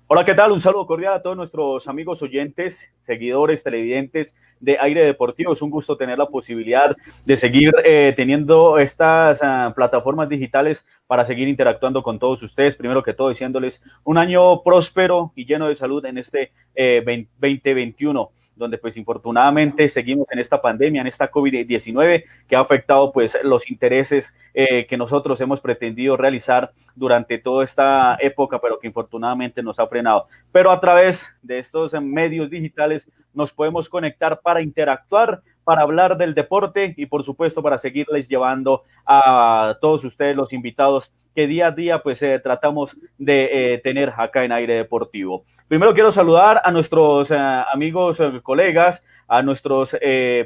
Hola, ¿qué tal? Un saludo cordial a todos nuestros amigos oyentes, seguidores, televidentes de Aire Deportivo. Es un gusto tener la posibilidad de seguir teniendo estas plataformas digitales para seguir interactuando con todos ustedes. Primero que todo, diciéndoles un año próspero y lleno de salud en este 2021, donde pues infortunadamente seguimos en esta pandemia, en esta COVID-19, que ha afectado pues los intereses que nosotros hemos pretendido realizar durante toda esta época, pero que infortunadamente nos ha frenado. Pero a través de estos medios digitales nos podemos conectar para interactuar, para hablar del deporte y por supuesto para seguirles llevando a todos ustedes los invitados que día a día pues tratamos de tener acá en Aire Deportivo. Primero quiero saludar a nuestros amigos, colegas, a nuestros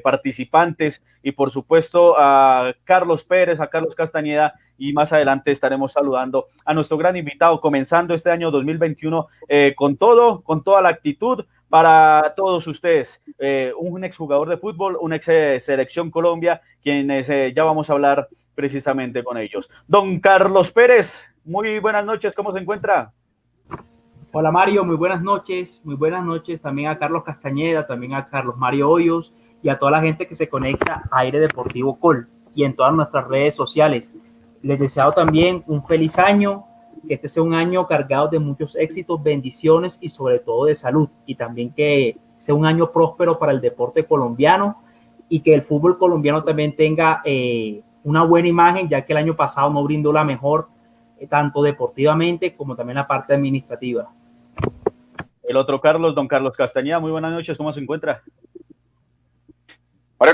participantes y por supuesto a Carlos Pérez, a Carlos Castañeda, y más adelante estaremos saludando a nuestro gran invitado, comenzando este año 2021 con todo, con toda la actitud para todos ustedes. Un exjugador de fútbol, una ex selección Colombia, quienes ya vamos a hablar precisamente con ellos. Don Carlos Pérez, muy buenas noches, ¿cómo se encuentra? Hola Mario, muy buenas noches también a Carlos Castañeda, también a Carlos Mario Hoyos y a toda la gente que se conecta a Aire Deportivo Col y en todas nuestras redes sociales. Les deseo también un feliz año, que este sea un año cargado de muchos éxitos, bendiciones y sobre todo de salud, y también que sea un año próspero para el deporte colombiano y que el fútbol colombiano también tenga una buena imagen, ya que el año pasado no brindó la mejor, tanto deportivamente como también la parte administrativa. El otro Carlos, don Carlos Castañeda, muy buenas noches, ¿cómo se encuentra? Ahora,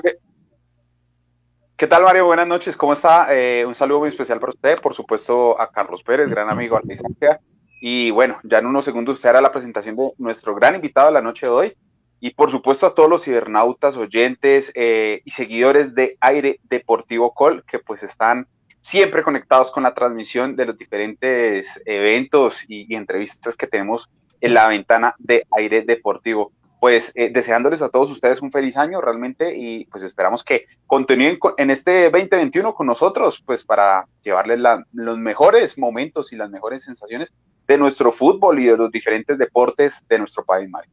¿qué tal, Mario? Buenas noches, ¿cómo está? Un saludo muy especial para usted, por supuesto a Carlos Pérez, gran amigo a la distancia. Y bueno, ya en unos segundos usted hará la presentación de nuestro gran invitado de la noche de hoy. Y por supuesto a todos los cibernautas, oyentes y seguidores de Aire Deportivo Col, que pues están siempre conectados con la transmisión de los diferentes eventos y entrevistas que tenemos en la ventana de Aire Deportivo. Pues deseándoles a todos ustedes un feliz año realmente y pues esperamos que continúen en este 2021 con nosotros, pues para llevarles los mejores momentos y las mejores sensaciones de nuestro fútbol y de los diferentes deportes de nuestro país, Mario.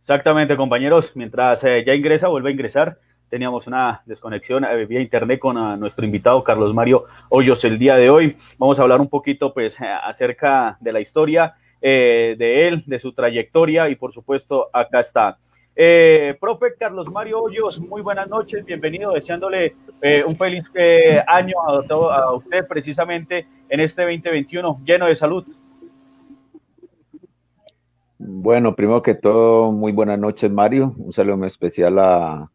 Exactamente, compañeros, mientras ya ingresa, vuelve a ingresar. Teníamos una desconexión vía internet con nuestro invitado Carlos Mario Hoyos el día de hoy. Vamos a hablar un poquito pues acerca de la historia de él, de su trayectoria y por supuesto acá está. Profe Carlos Mario Hoyos, muy buenas noches, bienvenido, deseándole un feliz año a usted precisamente en este 2021 lleno de salud. Bueno, primero que todo, muy buenas noches, Mario. Un saludo muy especial a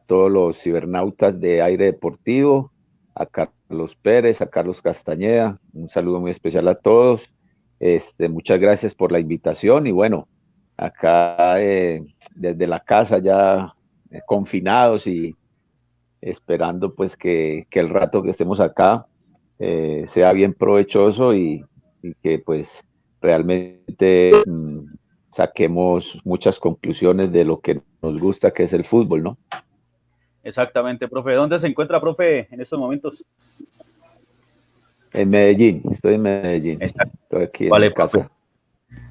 todos los cibernautas de Aire Deportivo, a Carlos Pérez, a Carlos Castañeda. Un saludo muy especial a todos. Muchas gracias por la invitación y bueno, acá desde la casa ya confinados y esperando pues que el rato que estemos acá sea bien provechoso y que pues realmente saquemos muchas conclusiones de lo que nos gusta, que es el fútbol, ¿no? Exactamente, profe. ¿Dónde se encuentra, profe, en estos momentos? En Medellín, estoy en Medellín, Exacto. estoy aquí en mi Vale, profe. casa.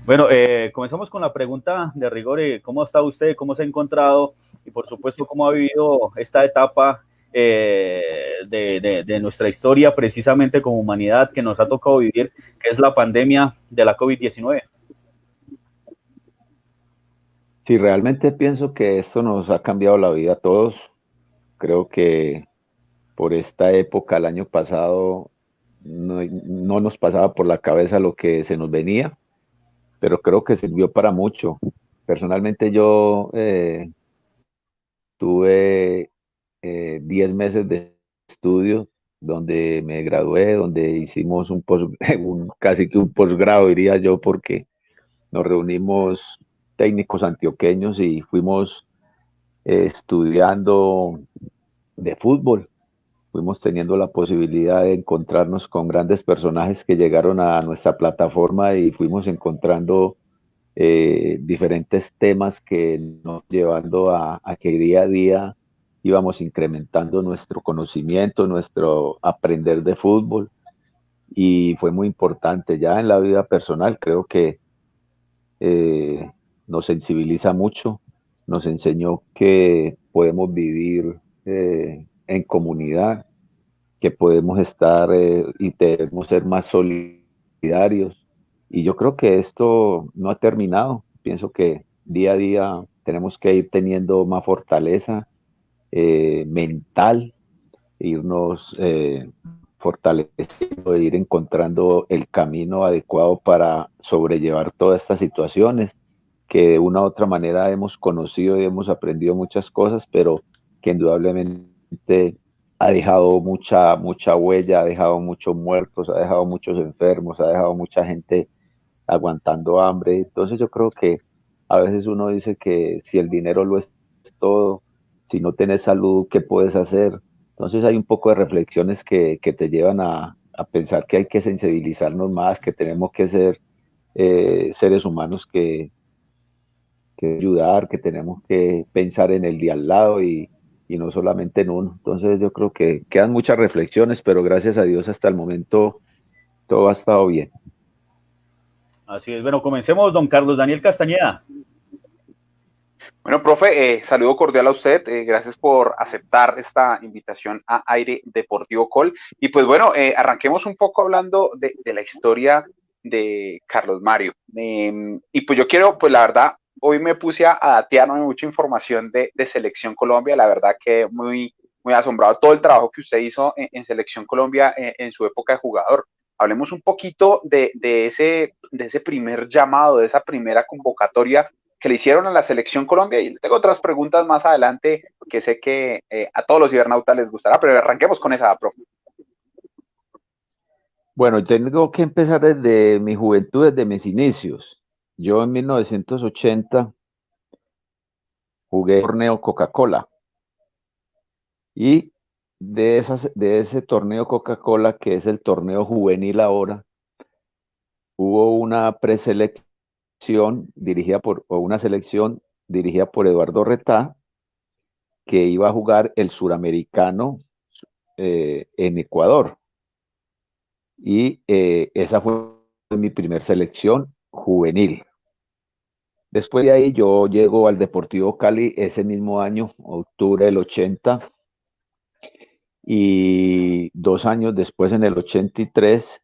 Bueno, comenzamos con la pregunta de rigor. ¿Cómo está usted? ¿Cómo se ha encontrado? Y por supuesto, ¿cómo ha vivido esta etapa de nuestra historia precisamente como humanidad que nos ha tocado vivir, que es la pandemia de la COVID-19? Sí, realmente pienso que esto nos ha cambiado la vida a todos. Creo que por esta época, el año pasado, no nos pasaba por la cabeza lo que se nos venía, pero creo que sirvió para mucho. Personalmente yo tuve 10 meses de estudio donde me gradué, donde hicimos casi que un posgrado, diría yo, porque nos reunimos técnicos antioqueños y fuimos estudiando de fútbol. Fuimos teniendo la posibilidad de encontrarnos con grandes personajes que llegaron a nuestra plataforma y fuimos encontrando diferentes temas que nos llevando a que día a día íbamos incrementando nuestro conocimiento, nuestro aprender de fútbol y fue muy importante. Ya en la vida personal creo que nos sensibiliza mucho, nos enseñó que podemos vivir en comunidad, que podemos estar y debemos ser más solidarios. Y yo creo que esto no ha terminado. Pienso que día a día tenemos que ir teniendo más fortaleza mental, irnos fortaleciendo e ir encontrando el camino adecuado para sobrellevar todas estas situaciones que de una u otra manera hemos conocido y hemos aprendido muchas cosas, pero que indudablemente ha dejado mucha huella, ha dejado muchos muertos, ha dejado muchos enfermos, ha dejado mucha gente aguantando hambre. Entonces yo creo que a veces uno dice que si el dinero lo es todo, si no tienes salud, ¿qué puedes hacer? Entonces hay un poco de reflexiones que te llevan a pensar que hay que sensibilizarnos más, que tenemos que ser seres humanos que ayudar, que tenemos que pensar en el día al lado y no solamente en uno. Entonces yo creo que quedan muchas reflexiones, pero gracias a Dios hasta el momento todo ha estado bien. Así es. Bueno, comencemos, don Carlos Daniel Castañeda. Bueno, profe, saludo cordial a usted. Gracias por aceptar esta invitación a Aire Deportivo Col. Y pues bueno, arranquemos un poco hablando de la historia de Carlos Mario. Y pues yo quiero, pues la verdad, hoy me puse a datearme mucha información de Selección Colombia. La verdad que muy asombrado todo el trabajo que usted hizo en Selección Colombia en su época de jugador. Hablemos un poquito de ese primer llamado, de esa primera convocatoria que le hicieron a la Selección Colombia, y tengo otras preguntas más adelante que sé que a todos los cibernautas les gustará, pero arranquemos con esa, profe. Bueno, tengo que empezar desde mi juventud, desde mis inicios. Yo en 1980 jugué el torneo Coca-Cola y de ese torneo Coca-Cola, que es el torneo juvenil ahora, hubo una preselección una selección dirigida por Eduardo Retá, que iba a jugar el suramericano en Ecuador. Y esa fue mi primer selección juvenil. Después de ahí yo llego al Deportivo Cali ese mismo año, octubre del 80, y 2 años después, en el 83,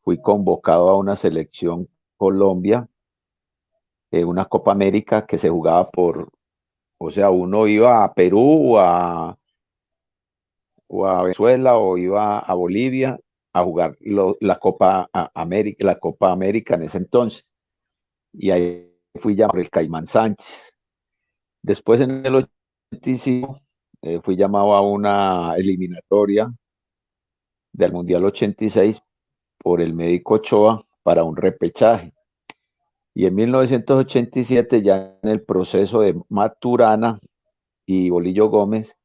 fui convocado a una selección Colombia, una Copa América que se jugaba o sea, uno iba a Perú o a Venezuela o iba a Bolivia a jugar la Copa América en ese entonces. Y ahí fui llamado por el Caimán Sánchez. Después, en el 85, fui llamado a una eliminatoria del Mundial 86 por el médico Ochoa para un repechaje. Y en 1987, ya en el proceso de Maturana y Bolillo Gómez,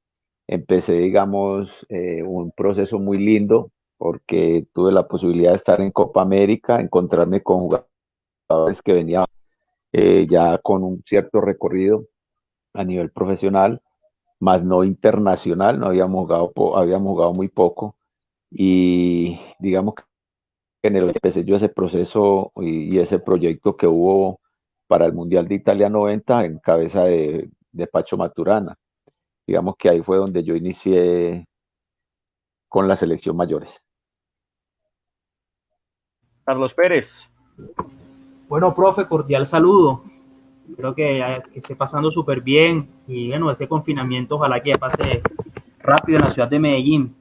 empecé, digamos, un proceso muy lindo porque tuve la posibilidad de estar en Copa América, encontrarme con jugadores que venían ya con un cierto recorrido a nivel profesional, más no internacional. No habíamos jugado muy poco, y digamos que en el empecé yo ese proceso y ese proyecto que hubo para el Mundial de Italia 90 en cabeza de Pacho Maturana. Digamos que ahí fue donde yo inicié con la selección mayores. Carlos Pérez. Bueno, profe, cordial saludo. Creo que esté pasando súper bien y bueno, este confinamiento ojalá que ya pase rápido en la ciudad de Medellín.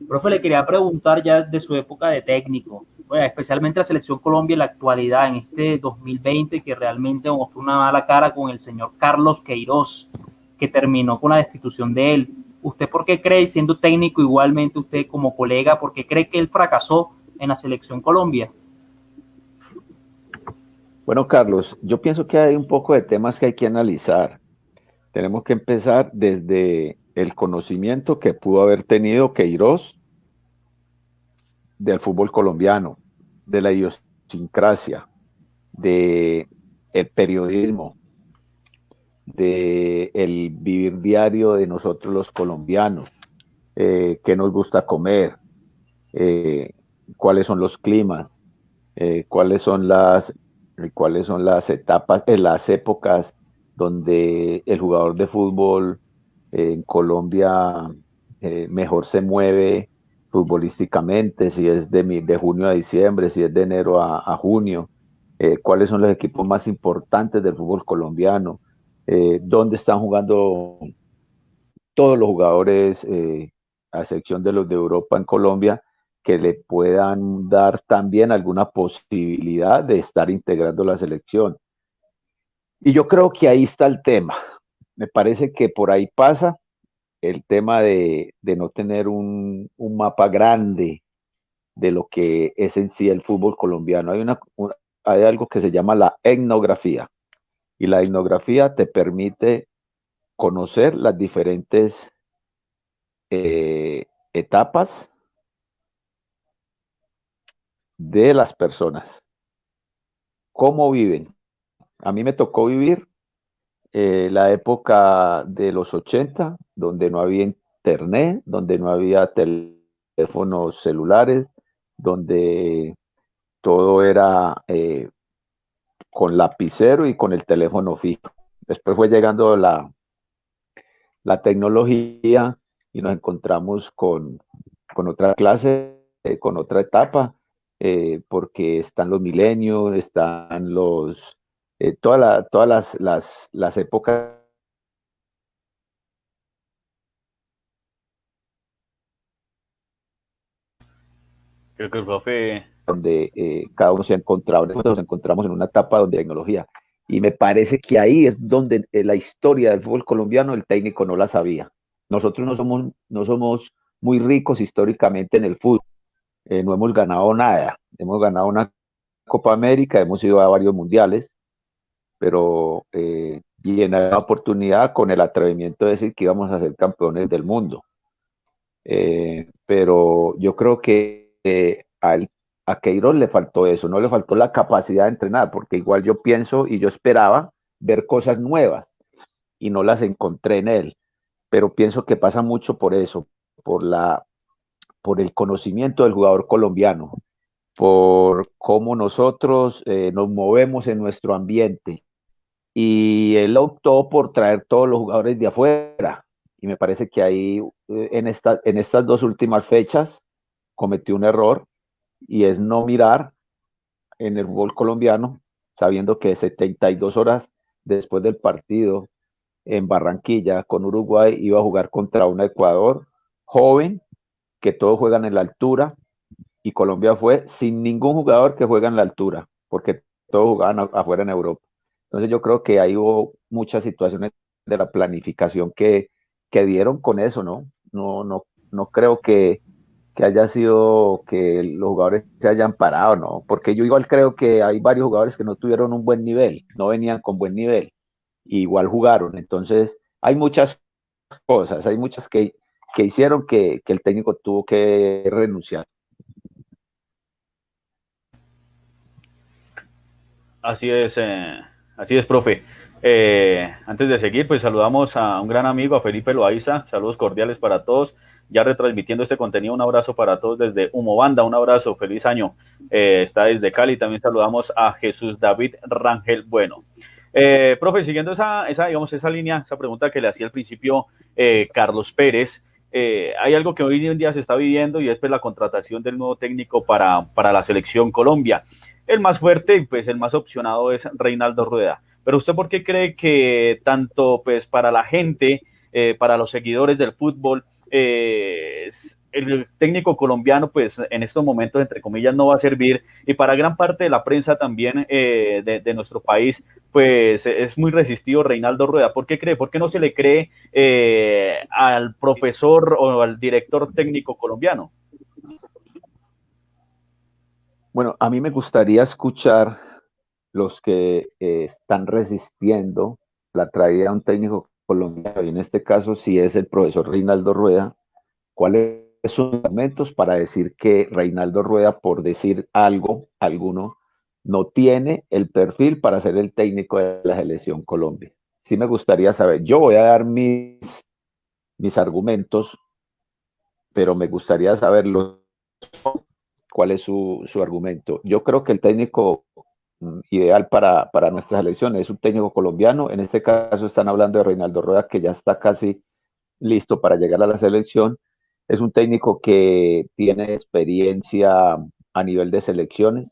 Profe, le quería preguntar ya de su época de técnico, bueno, especialmente la Selección Colombia en la actualidad, en este 2020, que realmente mostró una mala cara con el señor Carlos Queiroz, que terminó con la destitución de él. ¿Usted por qué cree, siendo técnico igualmente usted como colega, por qué cree que él fracasó en la Selección Colombia? Bueno, Carlos, yo pienso que hay un poco de temas que hay que analizar. Tenemos que empezar desde el conocimiento que pudo haber tenido Queiroz del fútbol colombiano, de la idiosincrasia, de el periodismo, de el vivir diario de nosotros los colombianos, qué nos gusta comer, cuáles son los climas, eh, cuáles son las, cuáles son las etapas, las épocas donde el jugador de fútbol en Colombia mejor se mueve futbolísticamente, si es de junio a diciembre, si es de enero a junio, cuáles son los equipos más importantes del fútbol colombiano, dónde están jugando todos los jugadores, a excepción de los de Europa en Colombia, que le puedan dar también alguna posibilidad de estar integrando la selección. Y yo creo que ahí está el tema. Me parece que por ahí pasa el tema de no tener un mapa grande de lo que es en sí el fútbol colombiano. Hay algo que se llama la etnografía, y la etnografía te permite conocer las diferentes etapas de las personas, cómo viven. A mí me tocó vivir la época de los 80, donde no había internet, donde no había teléfonos celulares, donde todo era con lapicero y con el teléfono fijo. Después fue llegando la tecnología y nos encontramos con otra clase, con otra etapa, porque están los milenios, están todas las épocas Creo que el profe, donde cada uno se ha encontrado. Nosotros nos encontramos en una etapa donde hay tecnología. Y me parece que ahí es donde la historia del fútbol colombiano el técnico no la sabía. Nosotros no somos muy ricos históricamente en el fútbol. No hemos ganado nada. Hemos ganado una Copa América, hemos ido a varios mundiales, pero y en la oportunidad con el atrevimiento de decir que íbamos a ser campeones del mundo. Pero yo creo que a Queiroz le faltó eso, no le faltó la capacidad de entrenar, porque igual yo pienso y yo esperaba ver cosas nuevas y no las encontré en él, pero pienso que pasa mucho por eso, por por el conocimiento del jugador colombiano, por cómo nosotros nos movemos en nuestro ambiente, y él optó por traer todos los jugadores de afuera, y me parece que ahí en estas dos últimas fechas cometió un error, y es no mirar en el fútbol colombiano, sabiendo que 72 horas después del partido en Barranquilla con Uruguay iba a jugar contra un Ecuador joven, que todos juegan en la altura, y Colombia fue sin ningún jugador que juega en la altura, porque todos jugaban afuera en Europa. Entonces yo creo que ahí hubo muchas situaciones de la planificación que dieron con eso, ¿no? No creo que haya sido que los jugadores se hayan parado, ¿no? Porque yo igual creo que hay varios jugadores que no tuvieron un buen nivel, no venían con buen nivel, igual jugaron. Entonces, hay muchas cosas, hay muchas que hicieron que el técnico tuvo que renunciar. así es, profe. Antes de seguir, pues saludamos a un gran amigo, a Felipe Loaiza. Saludos cordiales para todos. Ya retransmitiendo este contenido, un abrazo para todos desde Humobanda, un abrazo, feliz año. Está desde Cali. También saludamos a Jesús David Rangel Bueno. Profe, siguiendo digamos, esa línea, esa pregunta que le hacía al principio Carlos Pérez, hay algo que hoy en día se está viviendo, y es pues la contratación del nuevo técnico para la selección Colombia. El más fuerte y pues el más opcionado es Reinaldo Rueda. Pero ¿usted por qué cree que tanto pues para la gente, para los seguidores del fútbol, el técnico colombiano pues en estos momentos entre comillas no va a servir, y para gran parte de la prensa también de nuestro país pues es muy resistido Reinaldo Rueda? ¿Por qué cree? ¿Por qué no se le cree al profesor o al director técnico colombiano? Bueno, a mí me gustaría escuchar los que están resistiendo la traída de un técnico colombiano, y en este caso si es el profesor Reinaldo Rueda, cuáles son los argumentos para decir que Reinaldo Rueda, por decir algo, alguno, no tiene el perfil para ser el técnico de la selección Colombia. Sí me gustaría saber. Yo voy a dar mis argumentos, pero me gustaría saberlos cuál es su argumento. Yo creo que el técnico ideal para nuestras elecciones es un técnico colombiano. En este caso están hablando de Reinaldo Rueda, que ya está casi listo para llegar a la selección. Es un técnico que tiene experiencia a nivel de selecciones,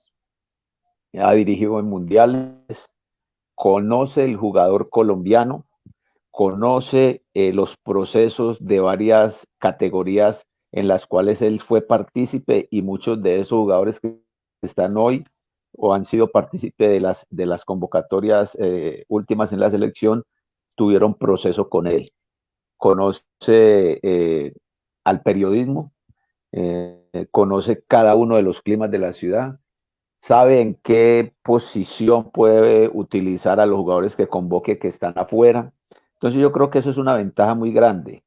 ha dirigido en mundiales, conoce el jugador colombiano, conoce los procesos de varias categorías en las cuales él fue partícipe, y muchos de esos jugadores que están hoy o han sido partícipe de las convocatorias últimas en la selección tuvieron proceso con él. Conoce al periodismo, conoce cada uno de los climas de la ciudad, sabe en qué posición puede utilizar a los jugadores que convoque que están afuera. Entonces yo creo que eso es una ventaja muy grande,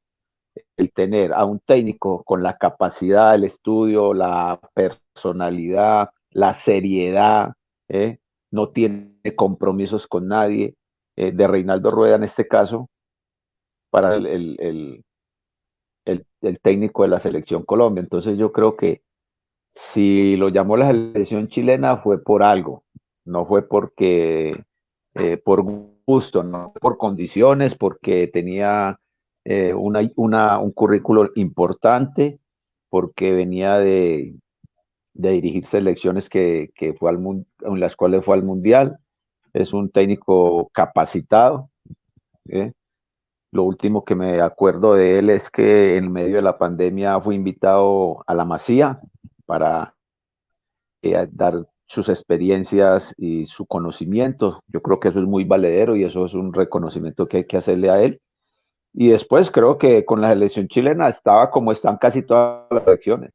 el tener a un técnico con la capacidad, el estudio, la personalidad, la seriedad, no tiene compromisos con nadie, de Reinaldo Rueda en este caso, para el técnico de la selección Colombia. Entonces yo creo que si lo llamó la selección chilena fue por algo, no fue porque por gusto, no por condiciones, porque tenía un currículo importante, porque venía de dirigir selecciones que fue en las cuales fue al Mundial. Es un técnico capacitado. ¿eh? Lo último que me acuerdo de él es que en medio de la pandemia fue invitado a la Masía para dar sus experiencias y su conocimiento. Yo creo que eso es muy valedero y eso es un reconocimiento que hay que hacerle a él. Y después creo que con la selección chilena estaba como están casi todas las selecciones.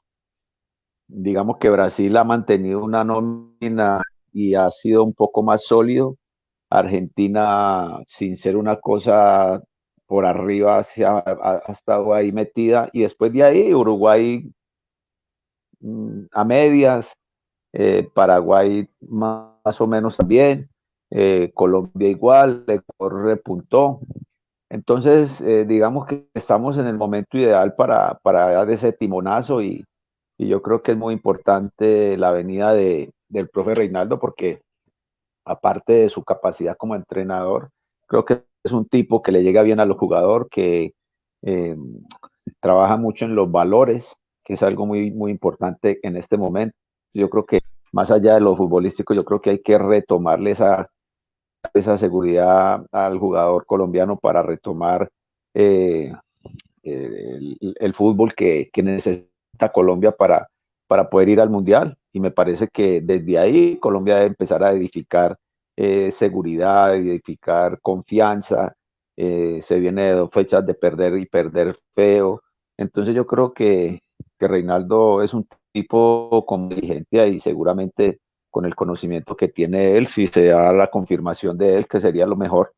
Digamos que Brasil ha mantenido una nómina y ha sido un poco más sólido. Argentina, sin ser una cosa por arriba, ha estado ahí metida. Y después de ahí, Uruguay a medias, Paraguay más o menos también, Colombia igual, Ecuador repuntó. Entonces, digamos que estamos en el momento ideal para dar ese timonazo, y yo creo que es muy importante la venida del profe Reinaldo, porque aparte de su capacidad como entrenador, creo que es un tipo que le llega bien a los jugadores, que eh, trabaja mucho en los valores, que es algo muy, muy importante en este momento. Yo creo que más allá de lo futbolístico, yo creo que hay que retomarle esa seguridad al jugador colombiano para retomar eh, el fútbol que necesita Colombia para poder ir al Mundial. Y me parece que desde ahí Colombia debe empezar a edificar seguridad, edificar confianza. Se viene de 2 fechas de perder y perder feo. Entonces yo creo que Reinaldo es un tipo con diligencia, y seguramente con el conocimiento que tiene él, si se da la confirmación de él, que sería lo mejor,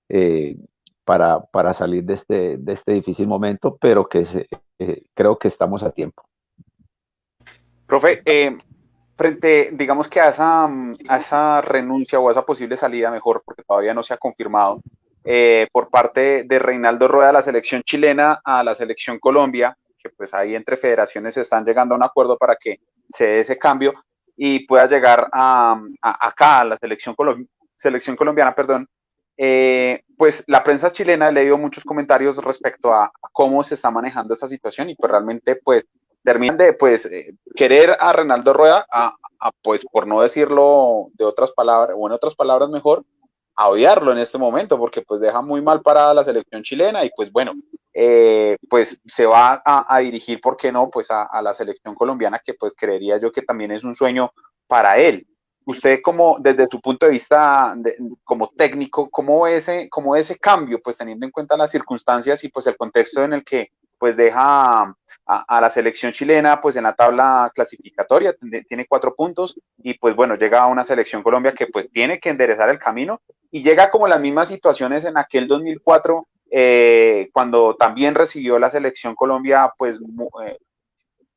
eh, para salir de este difícil momento, pero creo que estamos a tiempo. Profe, frente, digamos que a esa renuncia o a esa posible salida, mejor, porque todavía no se ha confirmado, por parte de Reinaldo Rueda a la selección chilena a la selección Colombia, que pues ahí entre federaciones están llegando a un acuerdo para que se dé ese cambio y pueda llegar acá a la selección colombiana, perdón. Pues la prensa chilena le dio muchos comentarios respecto a cómo se está manejando esa situación, y pues realmente pues terminan de pues querer a Reinaldo Rueda pues por no decirlo de otras palabras, o en otras palabras mejor, a odiarlo en este momento, porque pues deja muy mal parada la selección chilena, y pues bueno, pues se va a dirigir, ¿por qué no? Pues a la selección colombiana, que pues creería yo que también es un sueño para él. Usted, como desde su punto de vista como técnico, ¿cómo ese cambio, pues teniendo en cuenta las circunstancias y pues el contexto en el que pues deja a la selección chilena pues en la tabla clasificatoria, tiene 4 puntos, y pues bueno, llega a una selección Colombia que pues tiene que enderezar el camino, y llega como las mismas situaciones en aquel 2004, cuando también recibió la selección Colombia pues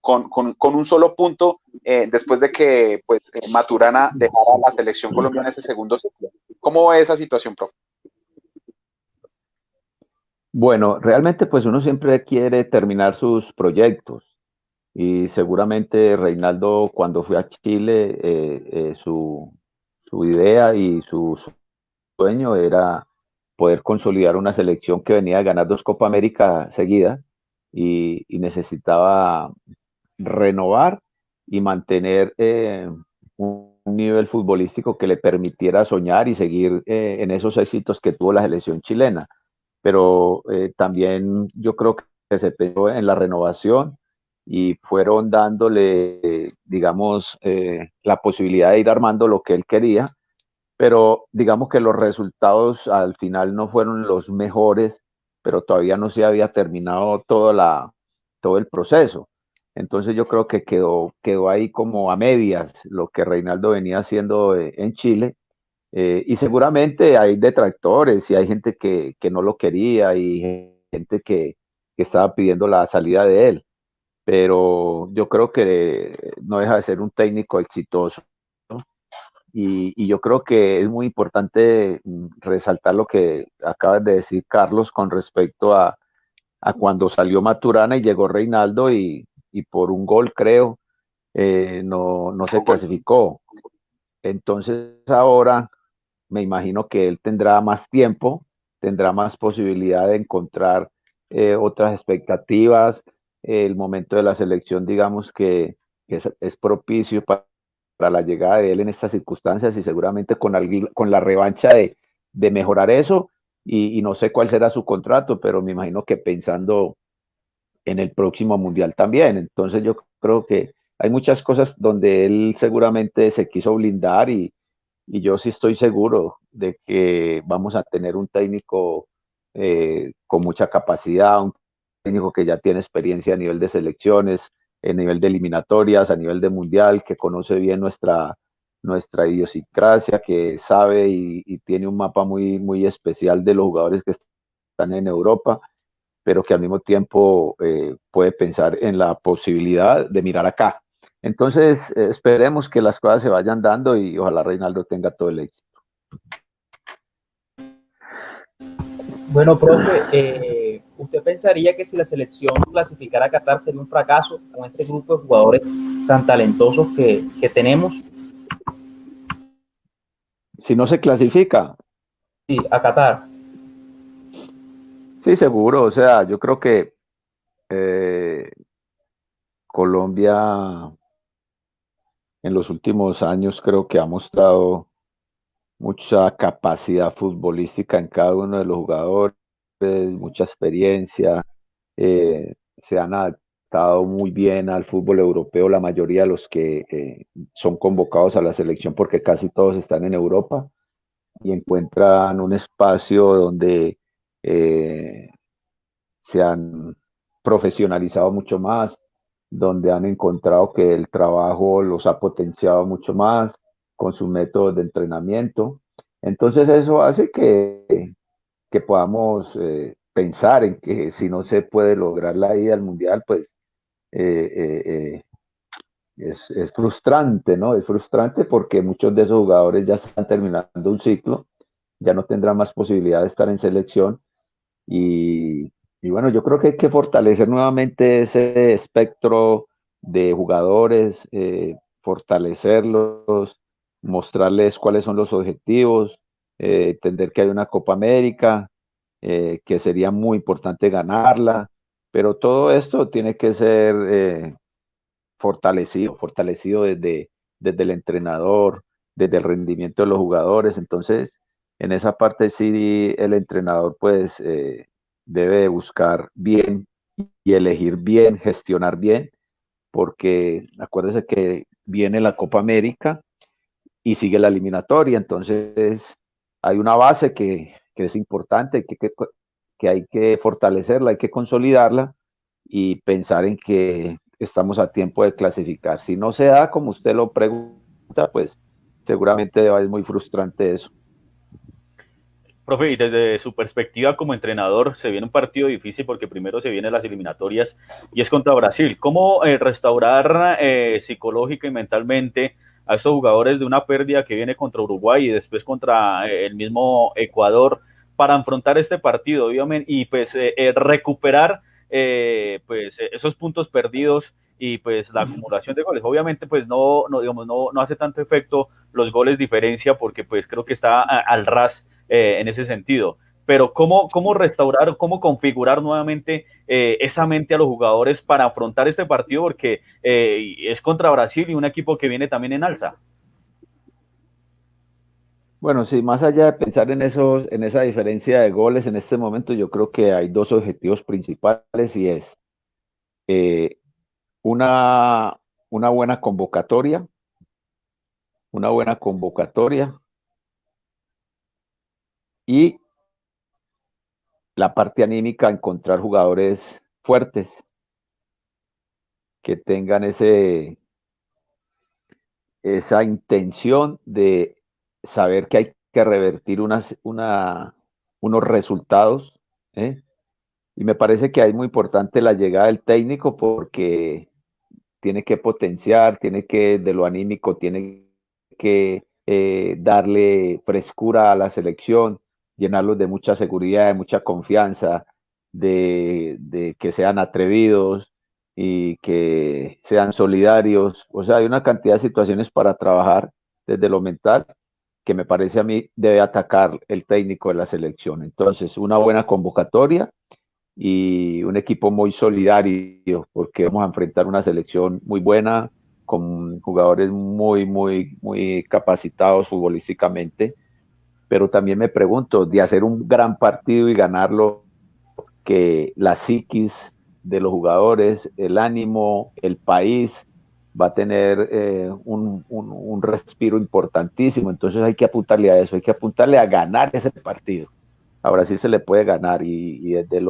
con un solo punto, después de que pues Maturana dejara la selección colombiana ese segundo ciclo. ¿Cómo ve esa situación, profe? Bueno, realmente pues uno siempre quiere terminar sus proyectos, y seguramente Reinaldo cuando fue a Chile, su idea y su sueño era poder consolidar una selección que venía de ganar 2 Copa América seguidas y necesitaba renovar y mantener un nivel futbolístico que le permitiera soñar y seguir en esos éxitos que tuvo la selección chilena. Pero también yo creo que se pensó en la renovación y fueron dándole, digamos, la posibilidad de ir armando lo que él quería, pero digamos que los resultados al final no fueron los mejores, pero todavía no se había terminado todo el proceso. Entonces yo creo que quedó ahí como a medias lo que Reinaldo venía haciendo en Chile, y seguramente hay detractores y hay gente que no lo quería y gente que estaba pidiendo la salida de él, pero yo creo que no deja de ser un técnico exitoso, ¿no? Y yo creo que es muy importante resaltar lo que acabas de decir, Carlos, con respecto a cuando salió Maturana y llegó Reinaldo y por un gol, creo, no se clasificó. Entonces ahora me imagino que él tendrá más tiempo, tendrá más posibilidad de encontrar otras expectativas. El momento de la selección, digamos que es propicio para la llegada de él en estas circunstancias y seguramente con la revancha de mejorar eso. Y no sé cuál será su contrato, pero me imagino que pensando en el próximo mundial también. Entonces yo creo que hay muchas cosas donde él seguramente se quiso blindar y yo sí estoy seguro de que vamos a tener un técnico con mucha capacidad, un técnico que ya tiene experiencia a nivel de selecciones, a nivel de eliminatorias, a nivel de mundial, que conoce bien nuestra idiosincrasia, que sabe y tiene un mapa muy especial de los jugadores que están en Europa, pero que al mismo tiempo puede pensar en la posibilidad de mirar acá. Entonces, esperemos que las cosas se vayan dando y ojalá Reinaldo tenga todo el éxito. Bueno, profe, ¿usted pensaría que si la selección clasificara a Qatar sería un fracaso con este grupo de jugadores tan talentosos que tenemos? Si no se clasifica, Sí, a Qatar. sí, seguro. O sea, yo creo que eh, Colombia en los últimos años creo que ha mostrado mucha capacidad futbolística en cada uno de los jugadores, mucha experiencia, se han adaptado muy bien al fútbol europeo, la mayoría de los que son convocados a la selección, porque casi todos están en Europa y encuentran un espacio donde eh, se han profesionalizado mucho más, donde han encontrado que el trabajo los ha potenciado mucho más con sus métodos de entrenamiento. Entonces eso hace que podamos pensar en que si no se puede lograr la ida al mundial, pues eh, eh, es frustrante, ¿no? Es frustrante porque muchos de esos jugadores ya están terminando un ciclo, ya no tendrán más posibilidad de estar en selección y, y bueno, yo creo que hay que fortalecer nuevamente ese espectro de jugadores, fortalecerlos, mostrarles cuáles son los objetivos, entender que hay una Copa América, que sería muy importante ganarla, pero todo esto tiene que ser fortalecido desde el entrenador, desde el rendimiento de los jugadores. Entonces, en esa parte sí el entrenador pues debe buscar bien y elegir bien, gestionar bien, porque acuérdese que viene la Copa América y sigue la eliminatoria, entonces hay una base que es importante, que hay que fortalecerla, hay que consolidarla y pensar en que estamos a tiempo de clasificar. Si no se da como usted lo pregunta, pues seguramente es muy frustrante eso. Profe, y desde su perspectiva como entrenador, se viene un partido difícil porque primero se vienen las eliminatorias y es contra Brasil. ¿Cómo restaurar psicológica y mentalmente a estos jugadores de una pérdida que viene contra Uruguay y después contra el mismo Ecuador para afrontar este partido, obviamente, y pues recuperar esos puntos perdidos y pues la acumulación de goles. Obviamente pues digamos, no hace tanto efecto los goles diferencia porque pues creo que está al ras en ese sentido. Pero cómo restaurar, cómo configurar nuevamente esa mente a los jugadores para afrontar este partido, porque es contra Brasil y un equipo que viene también en alza. Bueno, sí, más allá de pensar en esa diferencia de goles en este momento, yo creo que hay dos objetivos principales y es eh, una, una buena convocatoria, una buena convocatoria y la parte anímica, encontrar jugadores fuertes que tengan esa intención de saber que hay que revertir unos resultados, ¿eh? Y me parece que es muy importante la llegada del técnico porque tiene que potenciar, de lo anímico, tiene que darle frescura a la selección, llenarlos de mucha seguridad, de mucha confianza, de que sean atrevidos y que sean solidarios. O sea, hay una cantidad de situaciones para trabajar desde lo mental que me parece a mí debe atacar el técnico de la selección. Entonces, una buena convocatoria y un equipo muy solidario, porque vamos a enfrentar una selección muy buena, con jugadores muy capacitados futbolísticamente, pero también me pregunto, de hacer un gran partido y ganarlo, que la psiquis de los jugadores, el ánimo, el país, va a tener un respiro importantísimo, entonces hay que apuntarle a eso, hay que apuntarle a ganar ese partido. A Brasil se le puede ganar y desde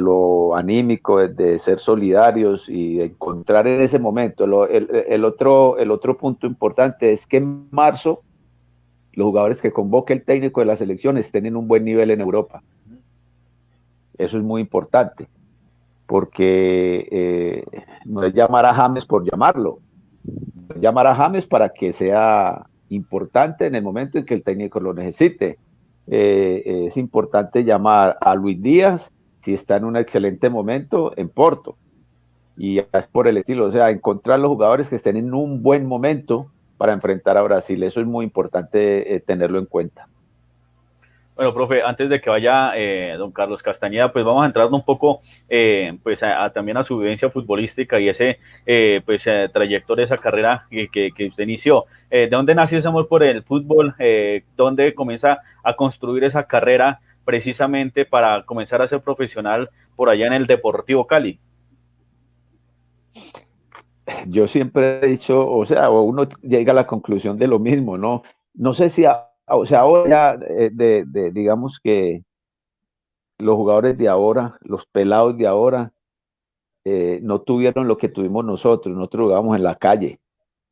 lo anímico, desde ser solidarios y de encontrar en ese momento. El otro punto importante es que en marzo los jugadores que convoque el técnico de la selección estén en un buen nivel en Europa. Eso es muy importante, porque no es llamar a James por llamarlo, es llamar a James para que sea importante en el momento en que el técnico lo necesite. Es importante llamar a Luis Díaz si está en un excelente momento en Porto. Y es por el estilo, o sea, encontrar los jugadores que estén en un buen momento para enfrentar a Brasil. Eso es muy importante tenerlo en cuenta. Bueno, profe, antes de que vaya don Carlos Castañeda, pues vamos a entrar un poco pues también a su vivencia futbolística y ese trayectoria, esa carrera que usted inició. ¿De dónde nació ese amor por el fútbol? ¿Dónde comienza a construir esa carrera precisamente para comenzar a ser profesional por allá en el Deportivo Cali? Yo siempre he dicho, o sea, uno llega a la conclusión de lo mismo, ¿no? No sé si, o sea, ahora ya, digamos que los jugadores de ahora, los pelados de ahora, no tuvieron lo que tuvimos nosotros. Nosotros jugábamos en la calle,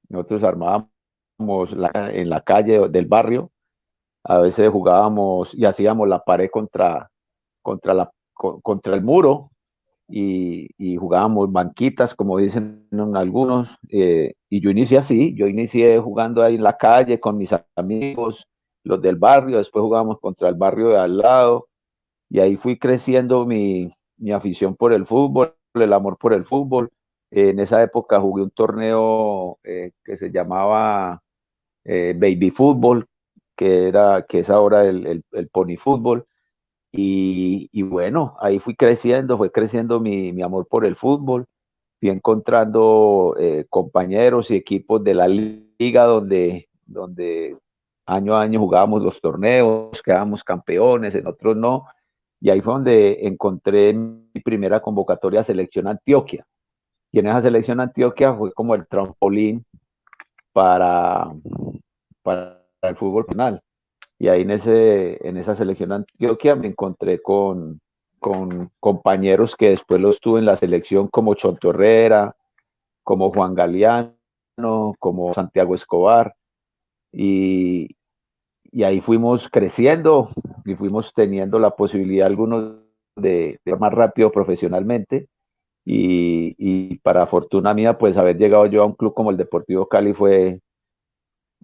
nosotros armábamos en la calle del barrio, a veces jugábamos y hacíamos la pared contra el muro y jugábamos banquitas, como dicen algunos, y yo inicié así, yo inicié jugando ahí en la calle con mis amigos, los del barrio, después jugábamos contra el barrio de al lado, y ahí fui creciendo mi afición por el fútbol, el amor por el fútbol. En esa época jugué un torneo que se llamaba Baby Fútbol, que es ahora el Pony Fútbol. Y bueno, ahí fue creciendo mi amor por el fútbol, fui encontrando compañeros y equipos de la liga donde año a año jugábamos los torneos, quedábamos campeones, en otros no, y ahí fue donde encontré mi primera convocatoria a Selección Antioquia, y en esa Selección Antioquia fue como el trampolín para, para el fútbol profesional. Y ahí en esa selección Antioquia me encontré con compañeros que después los tuve en la selección como Chonto Herrera, como Juan Galeano, como Santiago Escobar. Y, y ahí fuimos creciendo y fuimos teniendo la posibilidad algunos de ir más rápido profesionalmente. Y para fortuna mía, pues haber llegado yo a un club como el Deportivo Cali fue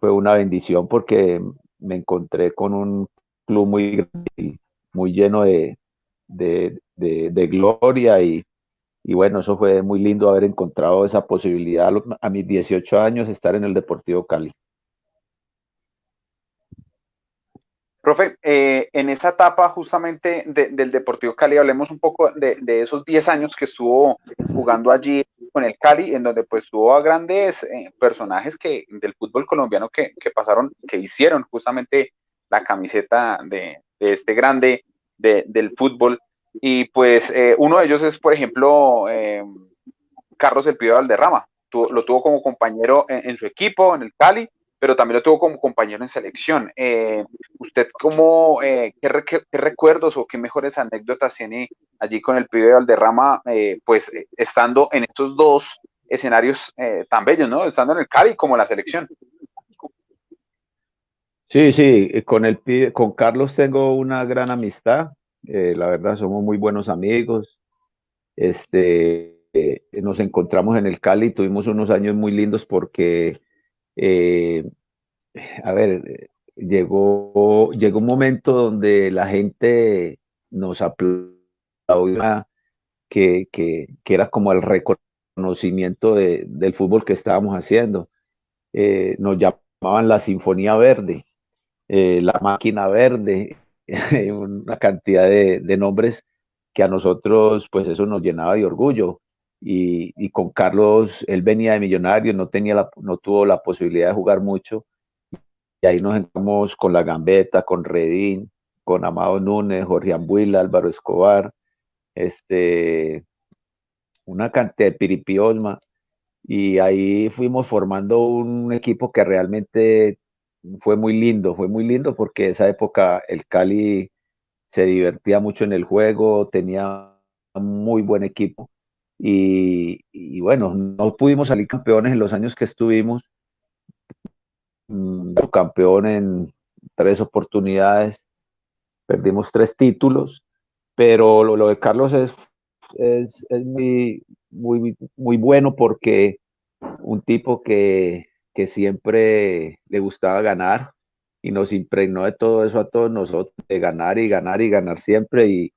una bendición porque me encontré con un club muy lleno de gloria y bueno, eso fue muy lindo haber encontrado esa posibilidad a mis 18 años estar en el Deportivo Cali. Profe, en esa etapa justamente del Deportivo Cali, hablemos un poco de esos 10 años que estuvo jugando allí con el Cali, en donde pues tuvo a grandes personajes del fútbol colombiano que pasaron, que hicieron justamente la camiseta de este grande del fútbol. Y pues uno de ellos es, por ejemplo, Carlos El Pío Valderrama. Lo tuvo como compañero en su equipo, en el Cali, pero también lo tuvo como compañero en selección. ¿Usted qué recuerdos o qué mejores anécdotas tiene allí con el pibe de Valderrama, estando en estos dos escenarios tan bellos, ¿no? Estando en el Cali como en la selección. Sí, sí, con Carlos tengo una gran amistad, la verdad somos muy buenos amigos, nos encontramos en el Cali, tuvimos unos años muy lindos porque eh, a ver, llegó un momento donde la gente nos aplaudía, que era como el reconocimiento del fútbol que estábamos haciendo. Nos llamaban la Sinfonía Verde, la Máquina Verde, una cantidad de nombres que a nosotros, pues eso nos llenaba de orgullo. Y con Carlos, él venía de Millonarios, no tuvo la posibilidad de jugar mucho, y ahí nos encontramos con la Gambetta, con Redín, con Amado Núñez, Jorge Ambuila, Álvaro Escobar, una cantidad de Piripiosma, y ahí fuimos formando un equipo que realmente fue muy lindo porque esa época el Cali se divertía mucho en el juego, tenía muy buen equipo, y bueno, no pudimos salir campeones en los años que estuvimos, campeón en 3 oportunidades, perdimos 3 títulos, pero lo de Carlos es muy bueno porque un tipo que siempre le gustaba ganar y nos impregnó de todo eso a todos nosotros, de ganar y ganar y ganar siempre,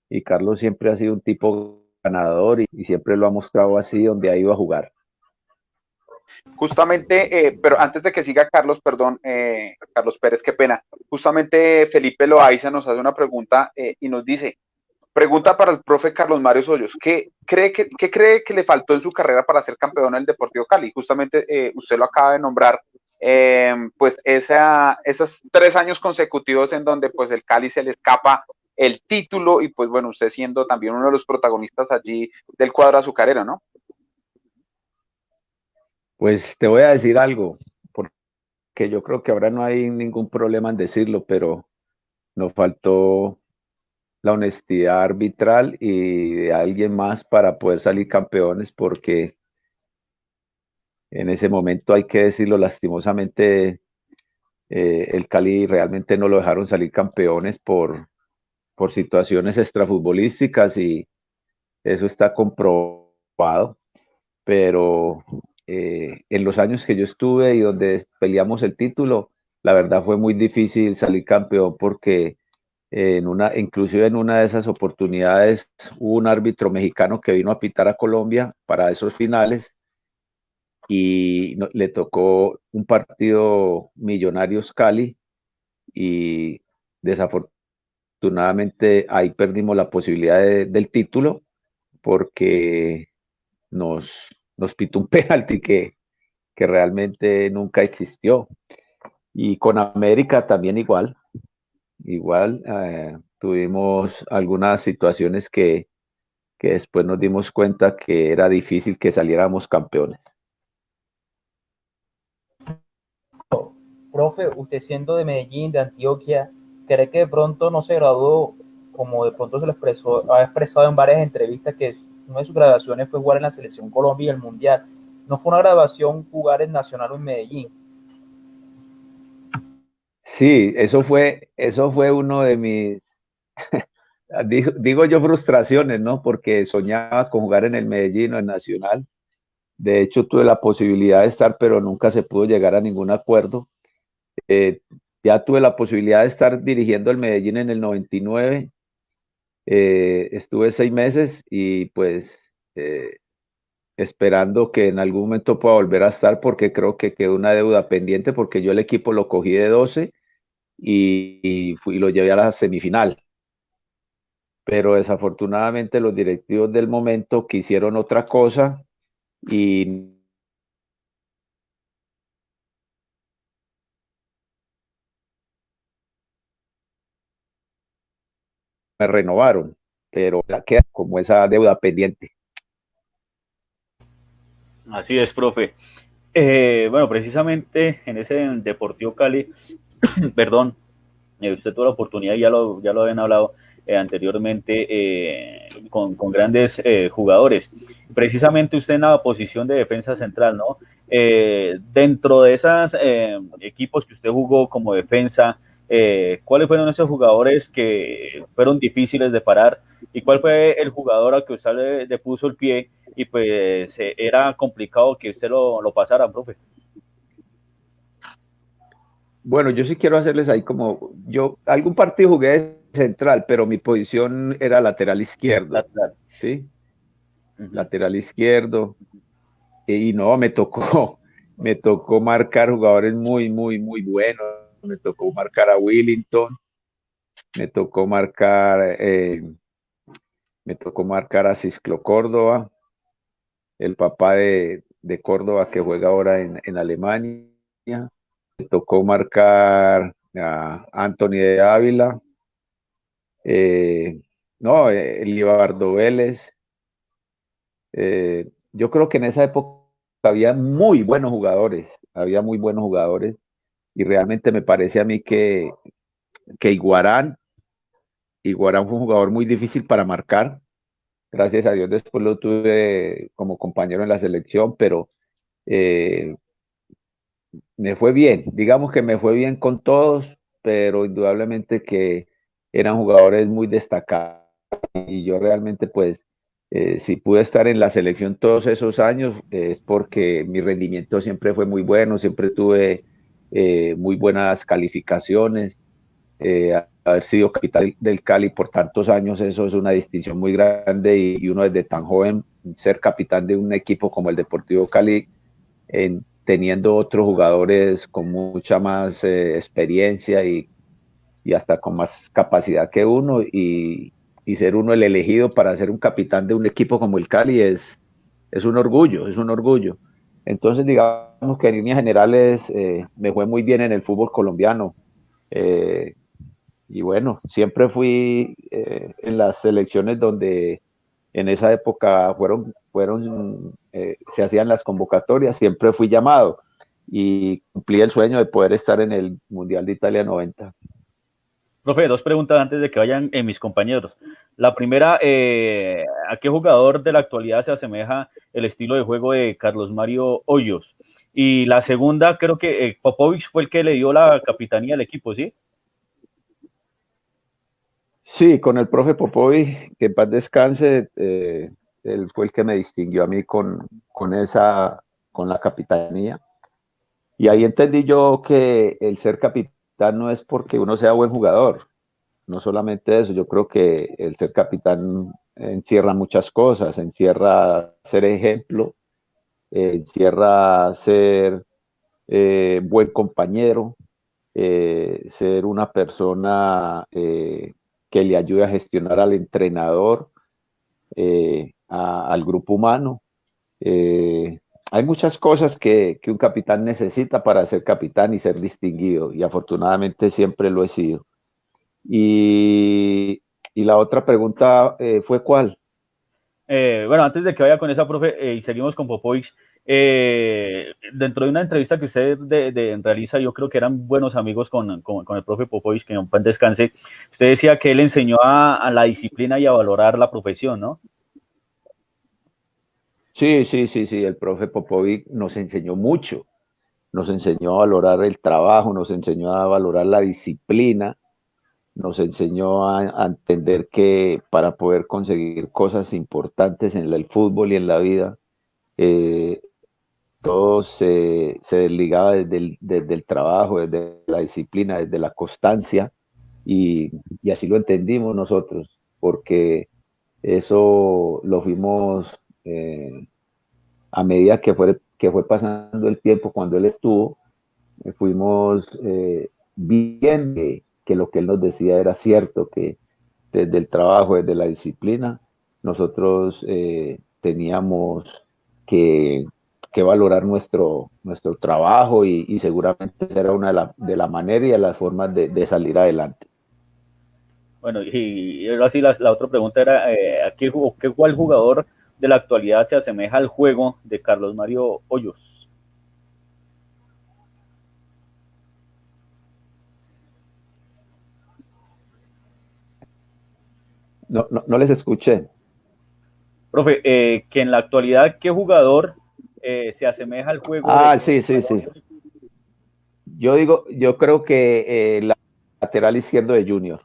y Carlos siempre ha sido un tipo ganador, y siempre lo ha mostrado así donde ha ido a jugar. Justamente, pero antes de que siga Carlos, perdón, Carlos Pérez, qué pena. Justamente Felipe Loaiza nos hace una pregunta y nos dice, pregunta para el profe Carlos Mario Hoyos, ¿qué cree que le faltó en su carrera para ser campeón en el Deportivo Cali? Justamente usted lo acaba de nombrar, pues esos 3 años consecutivos en donde pues el Cali se le escapa el título y pues bueno, usted siendo también uno de los protagonistas allí del cuadro azucarero, ¿no? Pues te voy a decir algo, porque yo creo que ahora no hay ningún problema en decirlo, pero nos faltó la honestidad arbitral y de alguien más para poder salir campeones, porque en ese momento, hay que decirlo lastimosamente, el Cali realmente no lo dejaron salir campeones por situaciones extrafutbolísticas, y eso está comprobado, pero en los años que yo estuve y donde peleamos el título, la verdad fue muy difícil salir campeón porque inclusive en una de esas oportunidades hubo un árbitro mexicano que vino a pitar a Colombia para esos finales, y le tocó un partido Millonarios Cali, y desafortunadamente ahí perdimos la posibilidad del título porque nos pitó un penalti que realmente nunca existió. Y con América también igual, tuvimos algunas situaciones que después nos dimos cuenta que era difícil que saliéramos campeones. Profe, usted siendo de Medellín, de Antioquia, ¿cree que de pronto no se graduó como de pronto se lo expresó, ha expresado en varias entrevistas que una de sus graduaciones fue jugar en la Selección Colombia y el Mundial? ¿No fue una graduación jugar en Nacional o en Medellín? Sí, eso fue uno de mis, digo yo, frustraciones, ¿no? Porque soñaba con jugar en el Medellín o en Nacional. De hecho, tuve la posibilidad de estar, pero nunca se pudo llegar a ningún acuerdo. Eh, ya tuve la posibilidad de estar dirigiendo el Medellín en el 99. Estuve 6 meses y pues esperando que en algún momento pueda volver a estar, porque creo que quedó una deuda pendiente, porque yo el equipo lo cogí de 12 y lo llevé a la semifinal. Pero desafortunadamente los directivos del momento quisieron otra cosa y me renovaron, pero ya queda como esa deuda pendiente. Así es, profe. Bueno, precisamente en ese Deportivo Cali, perdón, usted tuvo la oportunidad, ya lo habían hablado anteriormente, con grandes jugadores. Precisamente usted en la posición de defensa central, ¿no? Dentro de esos equipos que usted jugó como defensa, ¿cuáles fueron esos jugadores que fueron difíciles de parar? ¿Y cuál fue el jugador al que usted le puso el pie y pues era complicado que usted lo pasara, profe? Bueno, yo sí quiero hacerles ahí como, yo algún partido jugué de central, pero mi posición era lateral izquierdo, Lateral. ¿sí? Lateral izquierdo, y no, me tocó marcar jugadores muy buenos, me tocó marcar a Willington, me tocó marcar, me tocó marcar a Cisclo Córdoba, el papá de Córdoba que juega ahora en Alemania, me tocó marcar a Anthony de Ávila, no, Libardo Vélez. Yo creo que en esa época había muy buenos jugadores, y realmente me parece a mí que Iguarán fue un jugador muy difícil para marcar. Gracias a Dios después lo tuve como compañero en la selección, pero eh, me fue bien, digamos que me fue bien con todos, pero indudablemente que eran jugadores muy destacados, y yo realmente pues si pude estar en la selección todos esos años es porque mi rendimiento siempre fue muy bueno, siempre tuve muy buenas calificaciones, haber sido capitán del Cali por tantos años, eso es una distinción muy grande, y uno desde tan joven ser capitán de un equipo como el Deportivo Cali, teniendo otros jugadores con mucha más experiencia y hasta con más capacidad que uno, y ser uno el elegido para ser un capitán de un equipo como el Cali es un orgullo, es un orgullo. Entonces, digamos que en líneas generales me fue muy bien en el fútbol colombiano. Eh, y bueno, siempre fui en las selecciones donde en esa época se hacían las convocatorias, siempre fui llamado y cumplí el sueño de poder estar en el Mundial de Italia 90. Profe, dos preguntas antes de que vayan mis compañeros. La primera, ¿a qué jugador de la actualidad se asemeja el estilo de juego de Carlos Mario Hoyos? Y la segunda, creo que Popovich fue el que le dio la capitanía al equipo, ¿sí? Sí, con el profe Popovic, que en paz descanse, él fue el que me distinguió a mí con la capitanía. Y ahí entendí yo que el ser capitán no es porque uno sea buen jugador, no solamente eso, yo creo que el ser capitán encierra muchas cosas, encierra ser ejemplo, encierra ser buen compañero, ser una persona que le ayude a gestionar al entrenador, al grupo humano. Hay muchas cosas que un capitán necesita para ser capitán y ser distinguido, y afortunadamente siempre lo he sido. Y la otra pregunta fue ¿cuál? Bueno, antes de que vaya con esa, profe, y seguimos con Popovich, dentro de una entrevista que usted realiza, yo creo que eran buenos amigos con el profe Popovich, que en paz descanse, usted decía que él enseñó a la disciplina y a valorar la profesión, ¿no? Sí, el profe Popovic nos enseñó mucho, nos enseñó a valorar el trabajo, nos enseñó a valorar la disciplina, nos enseñó a entender que para poder conseguir cosas importantes en el fútbol y en la vida, eh, todo se desligaba desde el trabajo, desde la disciplina, desde la constancia, y así lo entendimos nosotros, porque eso lo fuimos a medida que fue pasando el tiempo cuando él estuvo, fuimos viendo que lo que él nos decía era cierto, que desde el trabajo, desde la disciplina, nosotros teníamos que, que valorar nuestro trabajo y seguramente esa era una de la manera y de las formas de salir adelante. Bueno, y ahora sí la otra pregunta era, ¿cuál jugador de la actualidad se asemeja al juego de Carlos Mario Hoyos? No les escuché. Profe, que en la actualidad, ¿qué jugador se asemeja al juego de Sí, Carlos sí, Mario sí. Hoyos? Yo creo que la lateral izquierdo de Junior.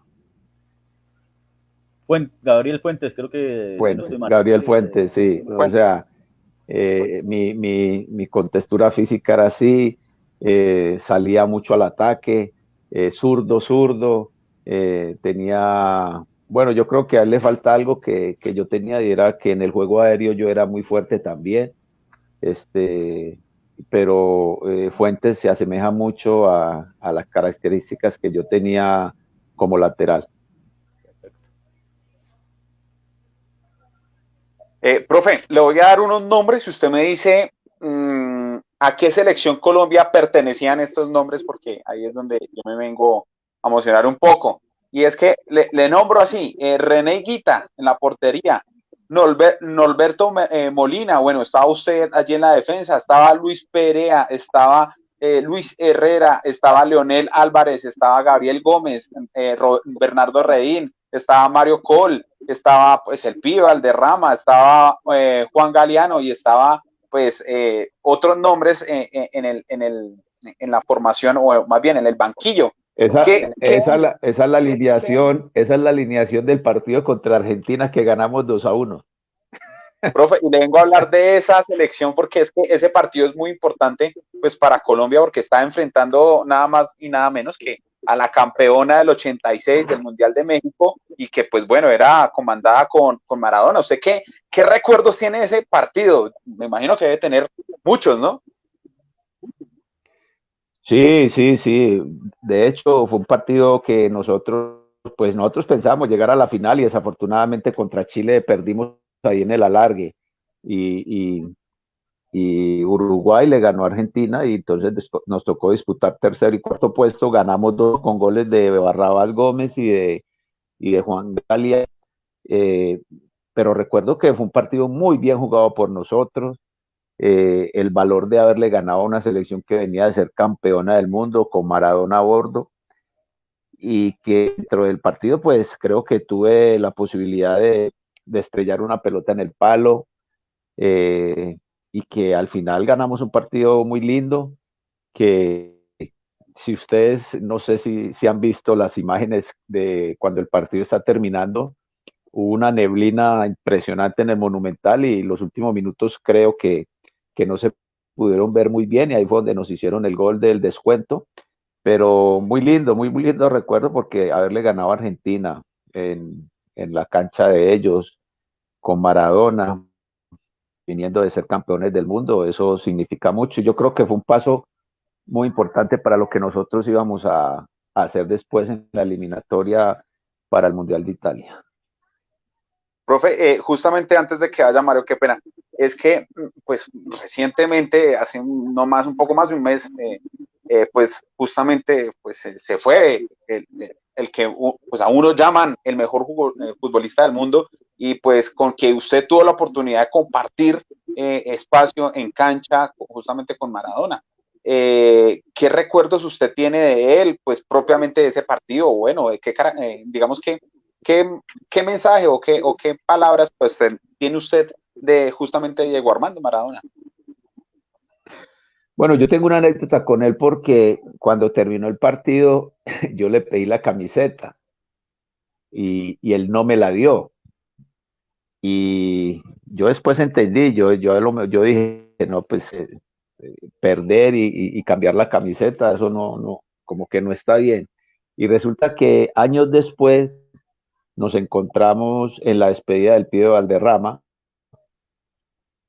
Gabriel Fuentes, creo que, si no estoy mal. Gabriel Fuentes, sí. O Bueno, sea, mi contextura física era así, salía mucho al ataque, zurdo, bueno, yo creo que a él le falta algo que yo tenía, y era que en el juego aéreo yo era muy fuerte también, pero Fuentes se asemeja mucho a las características que yo tenía como lateral. profe, le voy a dar unos nombres y usted me dice a qué selección Colombia pertenecían estos nombres, porque ahí es donde yo me vengo a emocionar un poco. Y es que le nombro así, René Guita en la portería, Norberto Molina, bueno, estaba usted allí en la defensa, estaba Luis Perea, estaba Luis Herrera, estaba Leonel Álvarez, estaba Gabriel Gómez, Bernardo Redín, estaba Mario Col, estaba pues el Pibe Valderrama, estaba Juan Galeano y estaba pues otros nombres en la formación o más bien en el banquillo. Esa es la alineación del partido contra Argentina que ganamos 2-1. Profe, y le vengo a hablar de esa selección porque es que ese partido es muy importante pues para Colombia porque está enfrentando nada más y nada menos que a la campeona del 86 del Mundial de México y que pues bueno, era comandada con Maradona. ¿Usted qué recuerdos tiene de ese partido? Me imagino que debe tener muchos, ¿no? Sí, sí, sí. De hecho, fue un partido que nosotros pensábamos llegar a la final y desafortunadamente contra Chile perdimos ahí en el alargue. Y, y Uruguay le ganó a Argentina y entonces nos tocó disputar tercer y cuarto puesto. Ganamos dos con goles de Barrabás Gómez y de Juan Galia. Eh, pero recuerdo que fue un partido muy bien jugado por nosotros. El valor de haberle ganado a una selección que venía de ser campeona del mundo con Maradona a bordo, y que dentro del partido pues creo que tuve la posibilidad de estrellar una pelota en el palo, eh, y que al final ganamos un partido muy lindo que si ustedes, no sé si han visto las imágenes de cuando el partido está terminando, hubo una neblina impresionante en el Monumental y los últimos minutos creo que no se pudieron ver muy bien y ahí fue donde nos hicieron el gol del descuento, pero muy lindo recuerdo porque haberle ganado a Argentina en la cancha de ellos con Maradona, viniendo de ser campeones del mundo, eso significa mucho. Yo creo que fue un paso muy importante para lo que nosotros íbamos a hacer después en la eliminatoria para el Mundial de Italia. Profe, justamente antes de que vaya Mario, qué pena, es que pues recientemente, hace un poco más de un mes, pues justamente pues se fue el que pues a uno llaman el mejor futbolista del mundo y pues con que usted tuvo la oportunidad de compartir espacio en cancha justamente con Maradona. ¿Qué recuerdos usted tiene de él, pues propiamente de ese partido? Bueno, digamos que ¿qué mensaje o qué palabras pues tiene usted de justamente Diego Armando Maradona? Bueno, yo tengo una anécdota con él porque cuando terminó el partido yo le pedí la camiseta y él no me la dio. Y yo después entendí, yo dije, no, pues perder y cambiar la camiseta, eso no, como que no está bien. Y resulta que años después nos encontramos en la despedida del Pibe Valderrama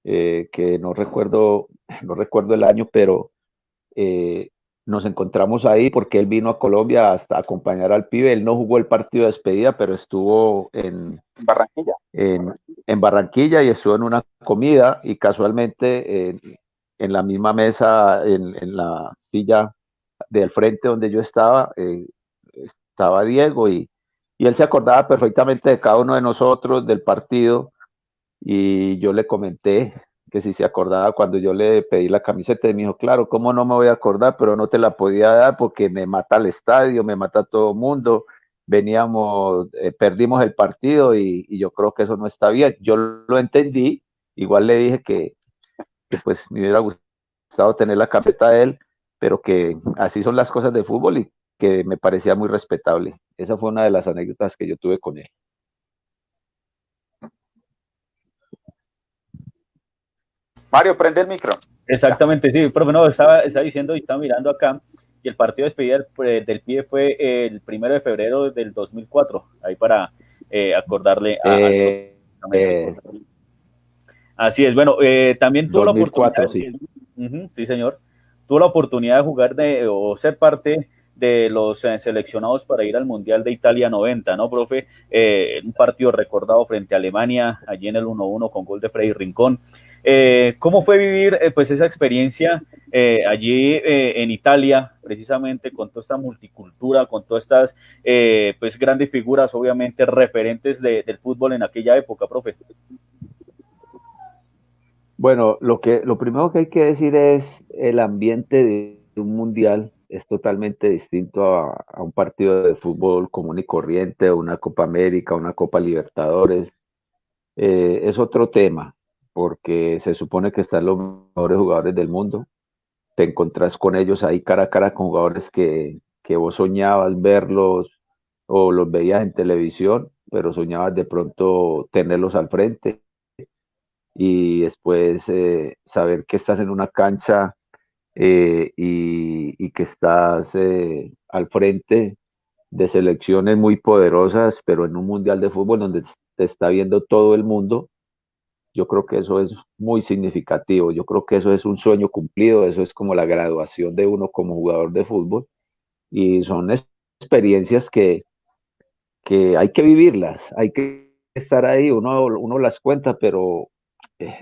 que no recuerdo el año, pero nos encontramos ahí porque él vino a Colombia hasta acompañar al pibe. Él no jugó el partido de despedida, pero estuvo Barranquilla. En Barranquilla y estuvo en una comida y casualmente en la misma mesa, en la silla del frente donde yo estaba, estaba Diego y él se acordaba perfectamente de cada uno de nosotros, del partido, y yo le comenté que si se acordaba cuando yo le pedí la camiseta y me dijo, claro, ¿cómo no me voy a acordar? Pero no te la podía dar porque me mata el estadio, me mata todo el mundo, veníamos, perdimos el partido y yo creo que eso no está bien. Yo lo entendí, igual le dije que pues me hubiera gustado tener la camiseta de él, pero que así son las cosas de fútbol y que me parecía muy respetable. Esa fue una de las anécdotas que yo tuve con él. Mario, prende el micro. Exactamente, sí, profe, no, estaba diciendo y estaba mirando acá, y el partido de despedida del PIE fue el 1 de febrero del 2004, ahí para acordarle al profe. Así es, bueno, también tuvo la 2004, oportunidad, sí. Sí señor, tuvo la oportunidad de jugar o ser parte de los seleccionados para ir al Mundial de Italia 90, ¿no, profe? Un partido recordado frente a Alemania, allí en el 1-1 con gol de Freddy Rincón. ¿Cómo fue vivir pues esa experiencia allí en Italia, precisamente con toda esta multicultura, con todas estas pues grandes figuras, obviamente referentes del fútbol en aquella época, profe? Bueno, lo primero que hay que decir es el ambiente de un mundial es totalmente distinto a un partido de fútbol común y corriente, una Copa América, una Copa Libertadores. Es otro tema, porque se supone que están los mejores jugadores del mundo. Te encontrás con ellos ahí cara a cara con jugadores que vos soñabas verlos o los veías en televisión, pero soñabas de pronto tenerlos al frente y después saber que estás en una cancha y que estás al frente de selecciones muy poderosas, pero en un mundial de fútbol donde te está viendo todo el mundo, yo creo que eso es muy significativo, yo creo que eso es un sueño cumplido, eso es como la graduación de uno como jugador de fútbol y son experiencias que hay que vivirlas, hay que estar ahí, uno las cuenta, pero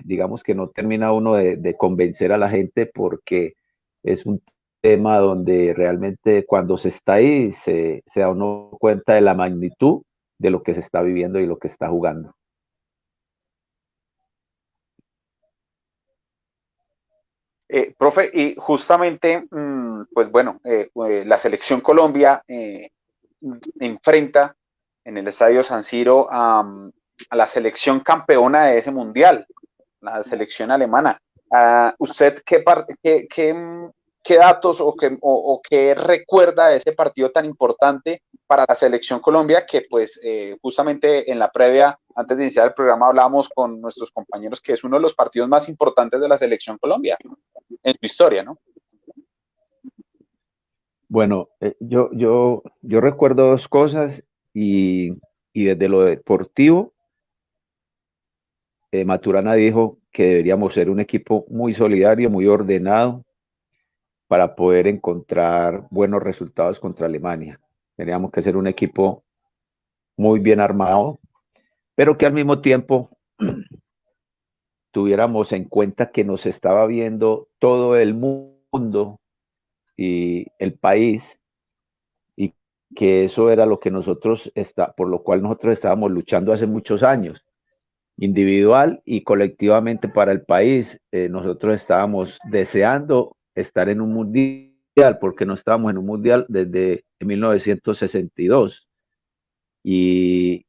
digamos que no termina uno de convencer a la gente porque es un tema donde realmente cuando se está ahí se da uno cuenta de la magnitud de lo que se está viviendo y lo que está jugando. Profe, y justamente, pues bueno, la selección Colombia enfrenta en el Estadio San Siro a la selección campeona de ese mundial, la selección alemana. ¿Usted qué datos o qué recuerda de ese partido tan importante para la selección Colombia que pues justamente en la previa, antes de iniciar el programa, hablábamos con nuestros compañeros que es uno de los partidos más importantes de la selección Colombia en su historia, ¿no? Bueno, yo recuerdo dos cosas y desde lo deportivo, Maturana dijo que deberíamos ser un equipo muy solidario, muy ordenado para poder encontrar buenos resultados contra Alemania. Teníamos que ser un equipo muy bien armado, pero que al mismo tiempo tuviéramos en cuenta que nos estaba viendo todo el mundo y el país y que eso era lo que por lo cual nosotros estábamos luchando hace muchos años, individual y colectivamente para el país. Nosotros estábamos deseando estar en un mundial porque no estábamos en un mundial desde 1962 y,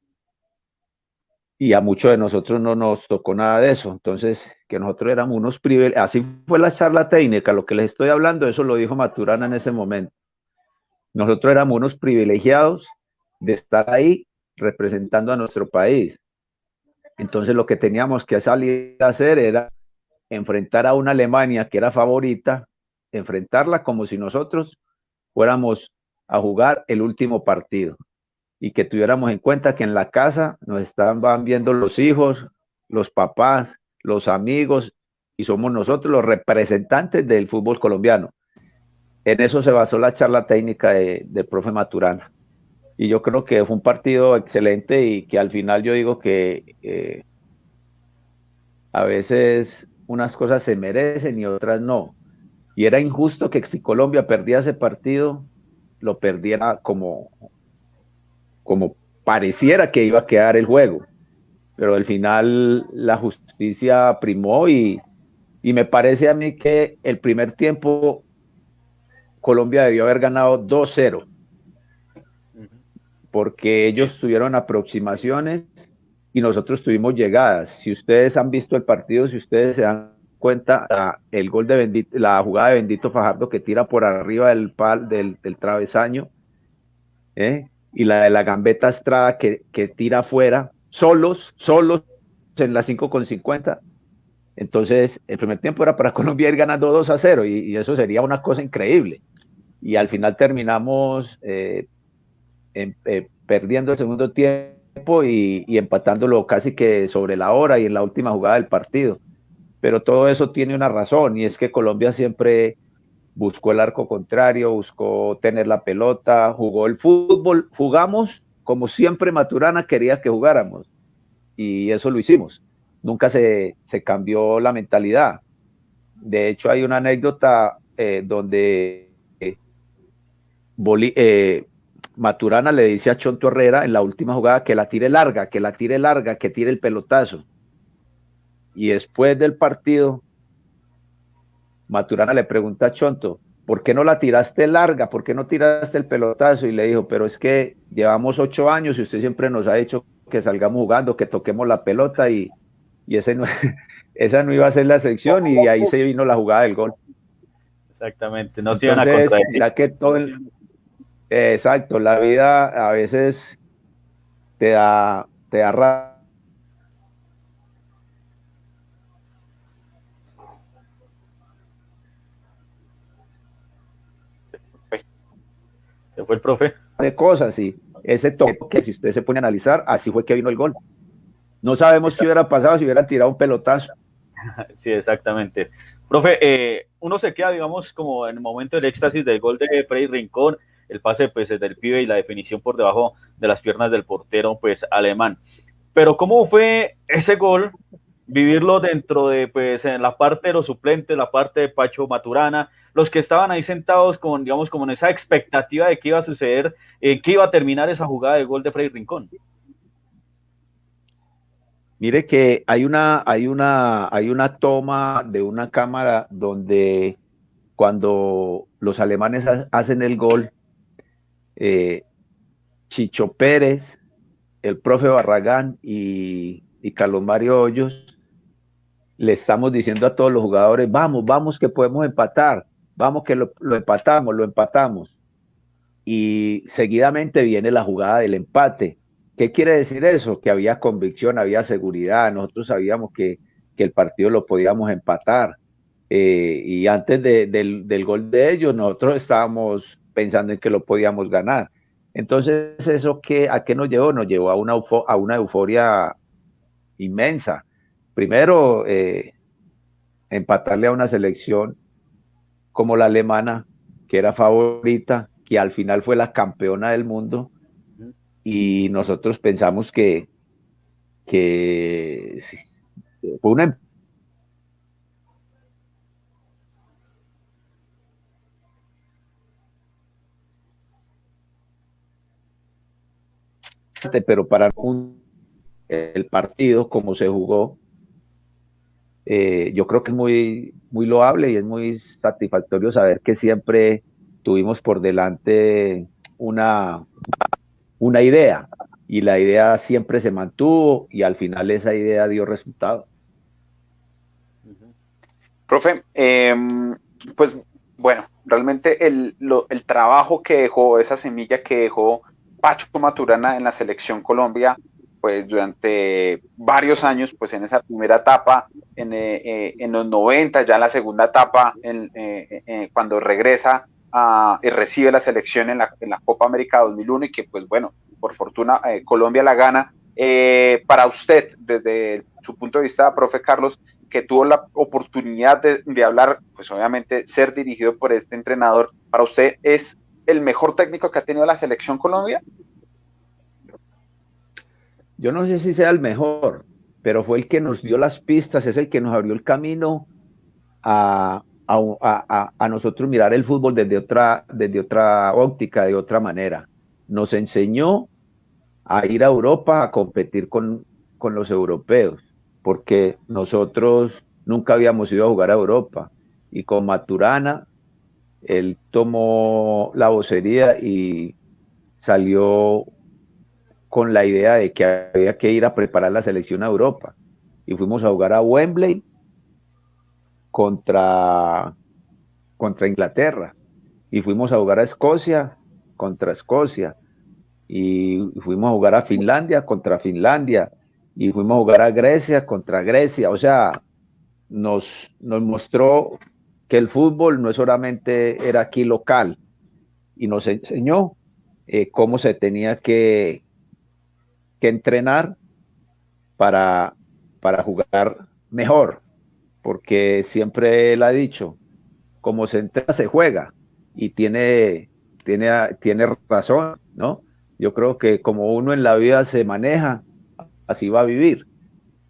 y a muchos de nosotros no nos tocó nada de eso. Entonces, que nosotros éramos unos privilegiados. Así fue la charla técnica, lo que les estoy hablando, eso lo dijo Maturana en ese momento. Nosotros éramos unos privilegiados de estar ahí representando a nuestro país. Entonces, lo que teníamos que salir a hacer era enfrentar a una Alemania que era favorita, enfrentarla como si nosotros fuéramos a jugar el último partido y que tuviéramos en cuenta que en la casa nos estaban viendo los hijos, los papás, los amigos y somos nosotros los representantes del fútbol colombiano. En eso se basó la charla técnica del profe Maturana. Y yo creo que fue un partido excelente y que al final yo digo que a veces unas cosas se merecen y otras no. Y era injusto que si Colombia perdía ese partido, lo perdiera como pareciera que iba a quedar el juego. Pero al final la justicia primó y me parece a mí que el primer tiempo Colombia debió haber ganado 2-0, porque ellos tuvieron aproximaciones y nosotros tuvimos llegadas. Si ustedes han visto el partido, si ustedes se dan cuenta, el gol de Bendito, la jugada de Bendito Fajardo que tira por arriba del travesaño, y la de la Gambetta Estrada que tira afuera, solos en la 5:50. Entonces, el primer tiempo era para Colombia ir ganando 2-0 y eso sería una cosa increíble. Y al final terminamos perdiendo el segundo tiempo y empatándolo casi que sobre la hora y en la última jugada del partido. Pero todo eso tiene una razón, y es que Colombia siempre buscó el arco contrario, buscó tener la pelota, jugó el fútbol, jugamos como siempre Maturana quería que jugáramos, y eso lo hicimos. Nunca se cambió la mentalidad. De hecho, hay una anécdota donde Maturana le dice a Chonto Herrera en la última jugada que la tire larga, que tire el pelotazo. Y después del partido, Maturana le pregunta a Chonto, ¿por qué no la tiraste larga? ¿Por qué no tiraste el pelotazo? Y le dijo, pero es que llevamos 8 años y usted siempre nos ha dicho que salgamos jugando, que toquemos la pelota, y esa no iba a ser la sección, y ahí se vino la jugada del gol. Exactamente, no se iban a contradecir. Que exacto, la vida a veces te da ¿Se fue el profe? De cosas, y ese toque que si usted se pone a analizar, así fue que vino el gol. No sabemos qué hubiera pasado si hubieran tirado un pelotazo. Sí, exactamente. Profe, uno se queda, digamos, como en el momento del éxtasis del gol de Freddy Rincón, el pase pues del pibe y la definición por debajo de las piernas del portero pues alemán. Pero ¿cómo fue ese gol? Vivirlo dentro de, pues, en la parte de los suplentes, la parte de Pacho Maturana, los que estaban ahí sentados con, digamos, como en esa expectativa de qué iba a suceder, qué iba a terminar esa jugada de gol de Freddy Rincón. Mire que hay una toma de una cámara donde cuando los alemanes hacen el gol, Chicho Pérez, el profe Barragán y Carlos Mario Hoyos le estamos diciendo a todos los jugadores, vamos que podemos empatar, vamos que lo empatamos. Y seguidamente viene la jugada del empate. ¿Qué quiere decir eso? Que había convicción, había seguridad, nosotros sabíamos que el partido lo podíamos empatar. Y antes del gol de ellos, nosotros estábamos pensando en que lo podíamos ganar. Entonces, ¿eso a qué nos llevó? Nos llevó a una euforia inmensa. Primero, empatarle a una selección como la alemana, que era favorita, que al final fue la campeona del mundo, y nosotros pensamos que fue una pero para el partido como se jugó, yo creo que es muy, muy loable y es muy satisfactorio saber que siempre tuvimos por delante una idea, y la idea siempre se mantuvo y al final esa idea dio resultado. Profe, pues bueno, realmente el trabajo que dejó, esa semilla que dejó Pacho Maturana en la selección Colombia, pues durante varios años, pues en esa primera etapa, en los 90, ya en la segunda etapa, cuando regresa y recibe la selección en la Copa América 2001, y que pues bueno, por fortuna Colombia la gana, Para usted, desde su punto de vista, profe Carlos, que tuvo la oportunidad de hablar, pues obviamente ser dirigido por este entrenador, ¿para usted es el mejor técnico que ha tenido la selección Colombia? Yo no sé si sea el mejor, pero fue el que nos dio las pistas, es el que nos abrió el camino a nosotros mirar el fútbol desde otra óptica, de otra manera. Nos enseñó a ir a Europa a competir con los europeos, porque nosotros nunca habíamos ido a jugar a Europa. Y con Maturana, él tomó la vocería y salió con la idea de que había que ir a preparar la selección a Europa. Y fuimos a jugar a Wembley contra Inglaterra. Y fuimos a jugar a Escocia contra Escocia. Y fuimos a jugar a Finlandia contra Finlandia. Y fuimos a jugar a Grecia contra Grecia. O sea, nos mostró que el fútbol no solamente era aquí local. Y nos enseñó cómo se tenía que entrenar para jugar mejor, porque siempre él ha dicho, como se entrena se juega, y tiene razón, ¿no? Yo creo que como uno en la vida se maneja, así va a vivir.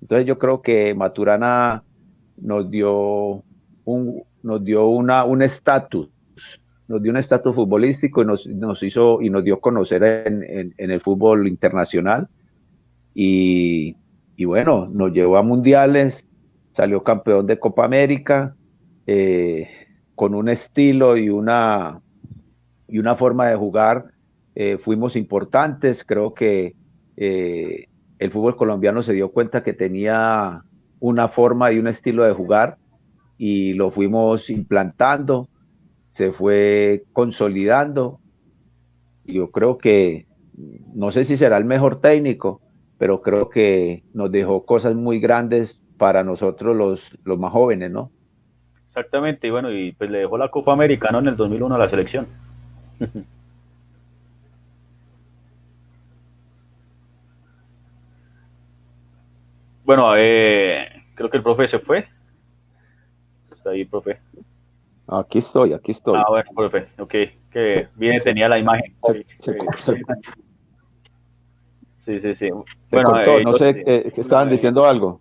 Entonces yo creo que Maturana nos dio un estatus, nos dio un estatus futbolístico y nos hizo y nos dio a conocer en el fútbol internacional. Y bueno, nos llevó a mundiales, salió campeón de Copa América, con un estilo y una forma de jugar, fuimos importantes. Creo que el fútbol colombiano se dio cuenta que tenía una forma y un estilo de jugar y lo fuimos implantando, se fue consolidando. Yo creo que, no sé si será el mejor técnico, pero creo que nos dejó cosas muy grandes para nosotros los más jóvenes, ¿no? Exactamente, y bueno, y pues le dejó la Copa América, ¿no? En el 2001 a la selección. Bueno, creo que el profe se fue. Está ahí, profe. Aquí estoy, aquí estoy. Ah, bueno, profe, ok, que bien tenía la imagen. Sí, sí, sí. Se Bueno, cortó, no sé, que estaban bueno, diciendo algo.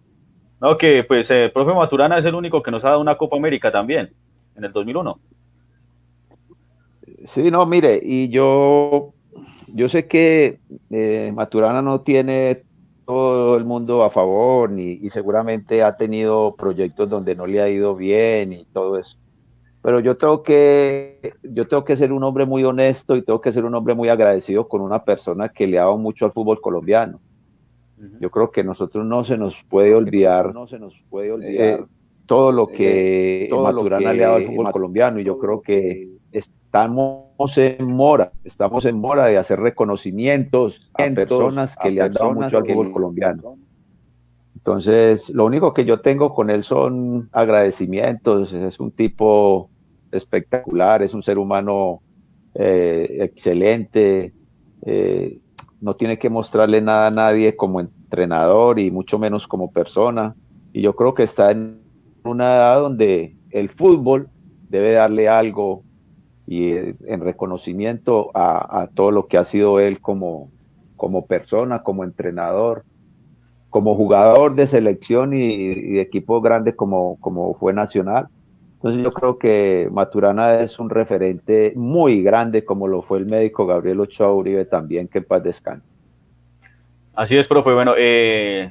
no, que pues profe Maturana es el único que nos ha dado una Copa América también, en el 2001. Sí, no, mire, y yo sé que Maturana no tiene todo el mundo a favor, y seguramente ha tenido proyectos donde no le ha ido bien y todo eso. Pero yo tengo que ser un hombre muy honesto y tengo que ser un hombre muy agradecido con una persona que le ha dado mucho al fútbol colombiano. Yo creo que nosotros no se nos puede olvidar todo lo que Maturana le ha dado al fútbol colombiano, y yo creo que estamos en mora de hacer reconocimientos a personas que le han dado mucho al fútbol colombiano. Entonces, lo único que yo tengo con él son agradecimientos. Es un tipo espectacular, es un ser humano excelente. No tiene que mostrarle nada a nadie como entrenador y mucho menos como persona. Y yo creo que está en una edad donde el fútbol debe darle algo y en reconocimiento a todo lo que ha sido él como persona, como entrenador, como jugador de selección y de equipo grande como fue Nacional. Entonces yo creo que Maturana es un referente muy grande, como lo fue el médico Gabriel Ochoa Uribe también, que en paz descanse. Así es, profe. Bueno,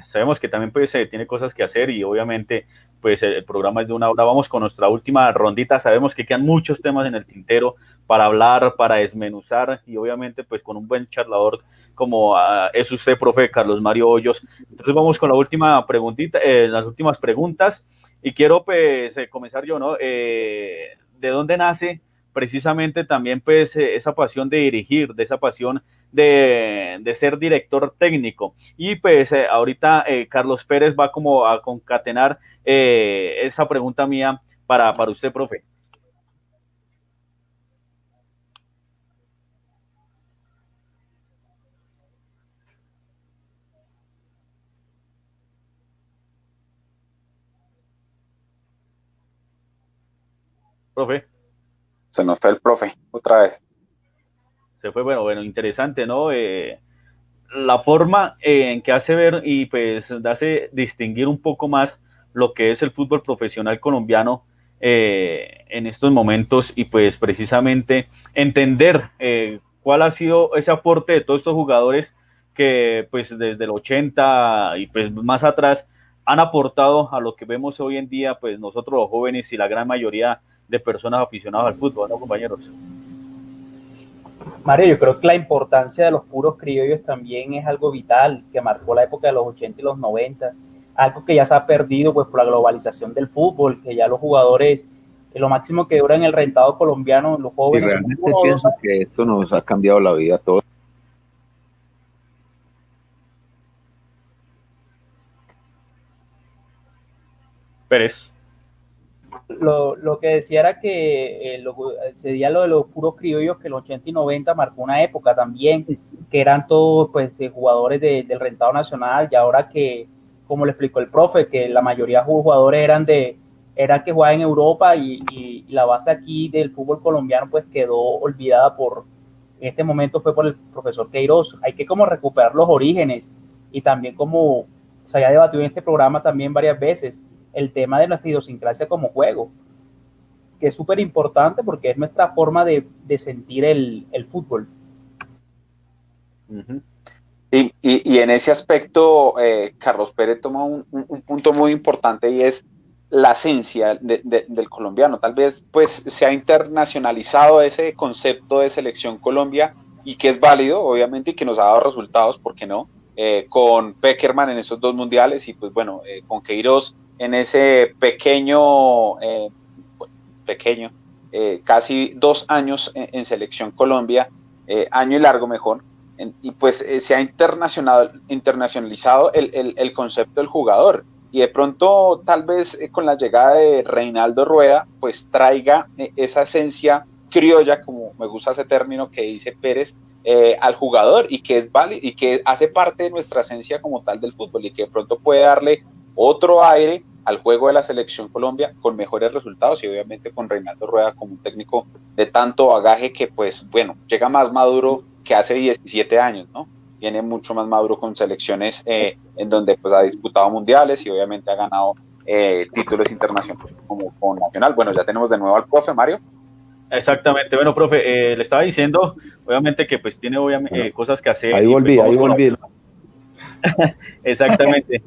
sabemos que también pues tiene cosas que hacer y obviamente pues el programa es de una hora. Vamos con nuestra última rondita. Sabemos que quedan muchos temas en el tintero para hablar, para desmenuzar y obviamente pues con un buen charlador como es usted, profe Carlos Mario Hoyos. Entonces vamos con la última preguntita, las últimas preguntas y quiero pues comenzar yo, ¿no? ¿De dónde nace precisamente también pues esa pasión de dirigir, de esa pasión de ser director técnico? Y pues ahorita Carlos Pérez va como a concatenar esa pregunta mía para usted, profe. Profe, Se nos fue el profe, otra vez. se fue, bueno, interesante, ¿no? La forma en que hace ver y pues hace distinguir un poco más lo que es el fútbol profesional colombiano en estos momentos y pues precisamente entender cuál ha sido ese aporte de todos estos jugadores que pues desde el 80 y pues más atrás han aportado a lo que vemos hoy en día pues nosotros los jóvenes y la gran mayoría de personas aficionadas al fútbol, ¿no, compañeros? Mario, yo creo que la importancia de los puros criollos también es algo vital, que marcó la época de los 80 y los 90, algo que ya se ha perdido pues por la globalización del fútbol, que ya los jugadores, lo máximo que duran en el rentado colombiano, los Sí, jóvenes son realmente 1 o 2 pienso años. que esto nos ha cambiado la vida a todos. Pérez. Lo que decía era que sería lo de los puros criollos, que los 80 y 90 marcó una época también, que eran todos pues de jugadores del rentado nacional, y ahora que, como le explicó el profe, que la mayoría de jugadores eran que jugaban en Europa y la base aquí del fútbol colombiano pues quedó olvidada en este momento fue por el profesor Queiroz. Hay que como recuperar los orígenes y también como se haya debatido en este programa también varias veces, el tema de nuestra idiosincrasia como juego, que es súper importante porque es nuestra forma de sentir el fútbol. Uh-huh. Y en ese aspecto, Carlos Pérez toma un punto muy importante y es la esencia del colombiano. Tal vez pues se ha internacionalizado ese concepto de selección Colombia y que es válido, obviamente, y que nos ha dado resultados, ¿por qué no? Con Peckerman en esos 2 mundiales y pues bueno, con Queiroz en ese casi 2 años en selección Colombia, año y largo mejor. Y pues se ha internacionalizado el concepto del jugador y de pronto tal vez con la llegada de Reinaldo Rueda pues traiga esa esencia criolla, como me gusta ese término que dice Pérez, al jugador y que es válido y que hace parte de nuestra esencia como tal del fútbol y que de pronto puede darle otro aire al juego de la selección Colombia con mejores resultados y obviamente con Reinaldo Rueda como un técnico de tanto bagaje que pues bueno, llega más maduro que hace 17 años, ¿no? Viene mucho más maduro con selecciones en donde pues ha disputado mundiales y obviamente ha ganado títulos internacionales como con Nacional. Bueno, ya tenemos de nuevo al profe Mario. Exactamente, bueno, profe, le estaba diciendo, obviamente que pues tiene obviamente cosas que hacer. Ahí y, volví, pues, ahí volví. Exactamente.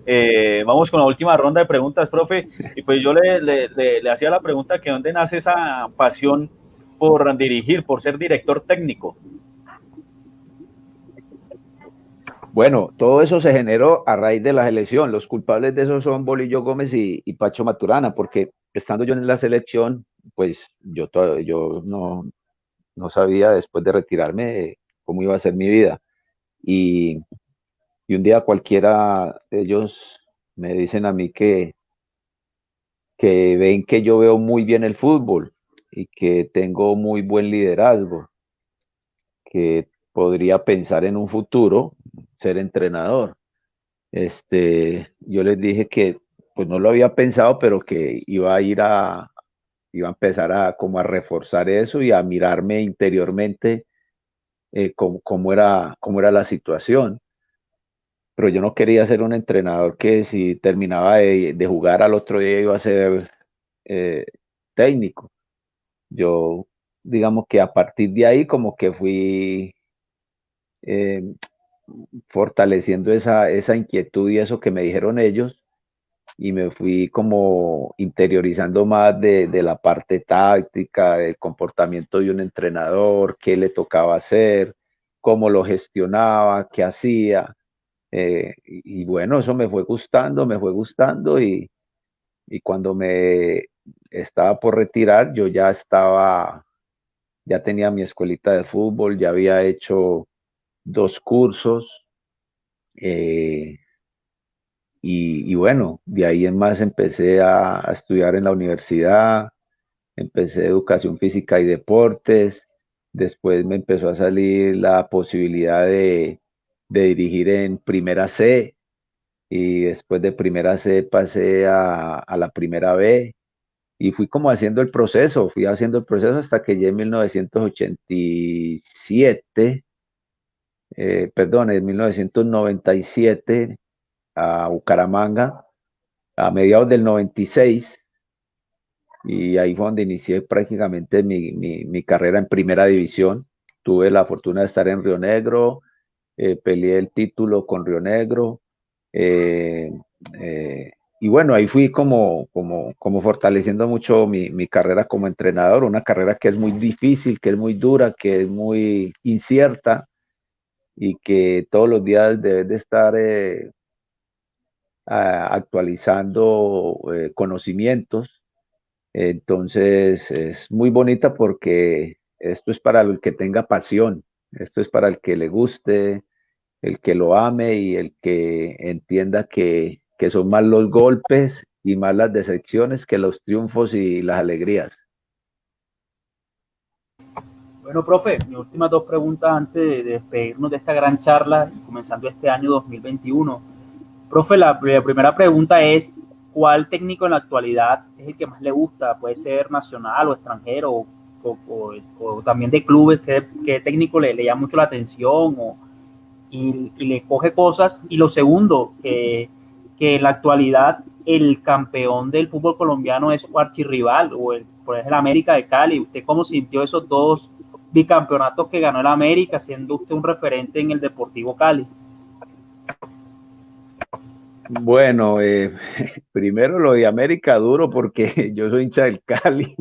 Vamos con la última ronda de preguntas, profe. Y pues yo le hacía la pregunta que dónde nace esa pasión por dirigir, por ser director técnico. Bueno, todo eso se generó a raíz de la selección. Los culpables de eso son Bolillo Gómez y Pacho Maturana, porque estando yo en la selección, pues yo no sabía después de retirarme cómo iba a ser mi vida. Y un día cualquiera de ellos me dicen a mí que ven que yo veo muy bien el fútbol y que tengo muy buen liderazgo, que podría pensar en un futuro ser entrenador. Yo les dije que pues no lo había pensado, pero que iba a empezar a como a reforzar eso y a mirarme interiormente cómo era la situación. Pero yo no quería ser un entrenador que si terminaba de jugar al otro día iba a ser eh, técnico. Yo, digamos que a partir de ahí como que fui eh, fortaleciendo esa inquietud y eso que me dijeron ellos y me fui como interiorizando más de la parte táctica, del comportamiento de un entrenador, qué le tocaba hacer, cómo lo gestionaba, qué hacía. Y bueno, eso me fue gustando y cuando me estaba por retirar, ya tenía mi escuelita de fútbol, ya había hecho 2 cursos eh, y bueno, de ahí en más empecé a estudiar en la universidad, empecé educación física y deportes, después me empezó a salir la posibilidad de dirigir en Primera C y después de Primera C pasé a la Primera B y fui como haciendo el proceso, fui haciendo el proceso hasta que llegué en 1987, en 1997 a Bucaramanga, a mediados del 96, y ahí fue donde inicié prácticamente mi carrera en primera división. Tuve la fortuna de estar en Río Negro, peleé el título con Río Negro, eh, eh, y bueno, ahí fui como fortaleciendo mucho mi carrera como entrenador, una carrera que es muy difícil, que es muy dura, que es muy incierta y que todos los días debes de estar actualizando conocimientos. Entonces es muy bonita porque esto es para el que tenga pasión, esto es para el que le guste, el que lo ame y el que entienda que son más los golpes y más las decepciones que los triunfos y las alegrías. Bueno, profe, mis últimas dos preguntas antes de despedirnos de esta gran charla y comenzando este año 2021. Profe, la primera pregunta es, ¿cuál técnico en la actualidad es el que más le gusta? Puede ser nacional o extranjero o también de clubes. ¿Qué técnico le llama mucho la atención y le coge cosas? Y lo segundo, que en la actualidad el campeón del fútbol colombiano es su archirrival, pues el América de Cali. ¿Usted cómo sintió esos dos bicampeonatos que ganó el América, siendo usted un referente en el Deportivo Cali? Bueno, primero lo de América duro porque yo soy hincha del Cali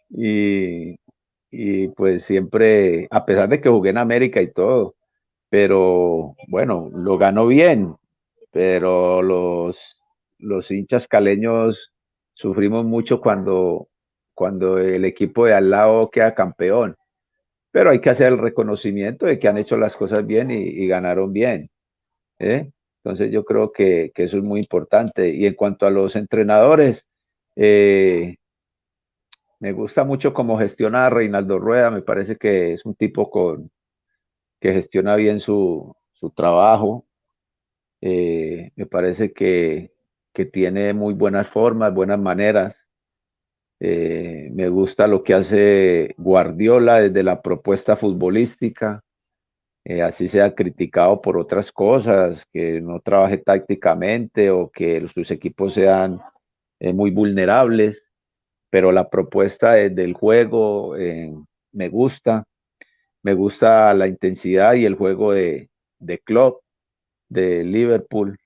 y, y pues siempre, a pesar de que jugué en América y todo, pero bueno, lo ganó bien, pero los hinchas caleños sufrimos mucho cuando el equipo de al lado queda campeón, pero hay que hacer el reconocimiento de que han hecho las cosas bien y ganaron bien, ¿eh? Entonces yo creo que eso es muy importante. Y en cuanto a los entrenadores, eh, me gusta mucho cómo gestiona a Reinaldo Rueda, me parece que es un tipo que gestiona bien su trabajo. Me parece que tiene muy buenas formas, buenas maneras. Me gusta lo que hace Guardiola desde la propuesta futbolística, así sea criticado por otras cosas, que no trabaje tácticamente o que sus equipos sean muy vulnerables, pero la propuesta del juego me gusta. Me gusta la intensidad y el juego de Klopp, de Liverpool,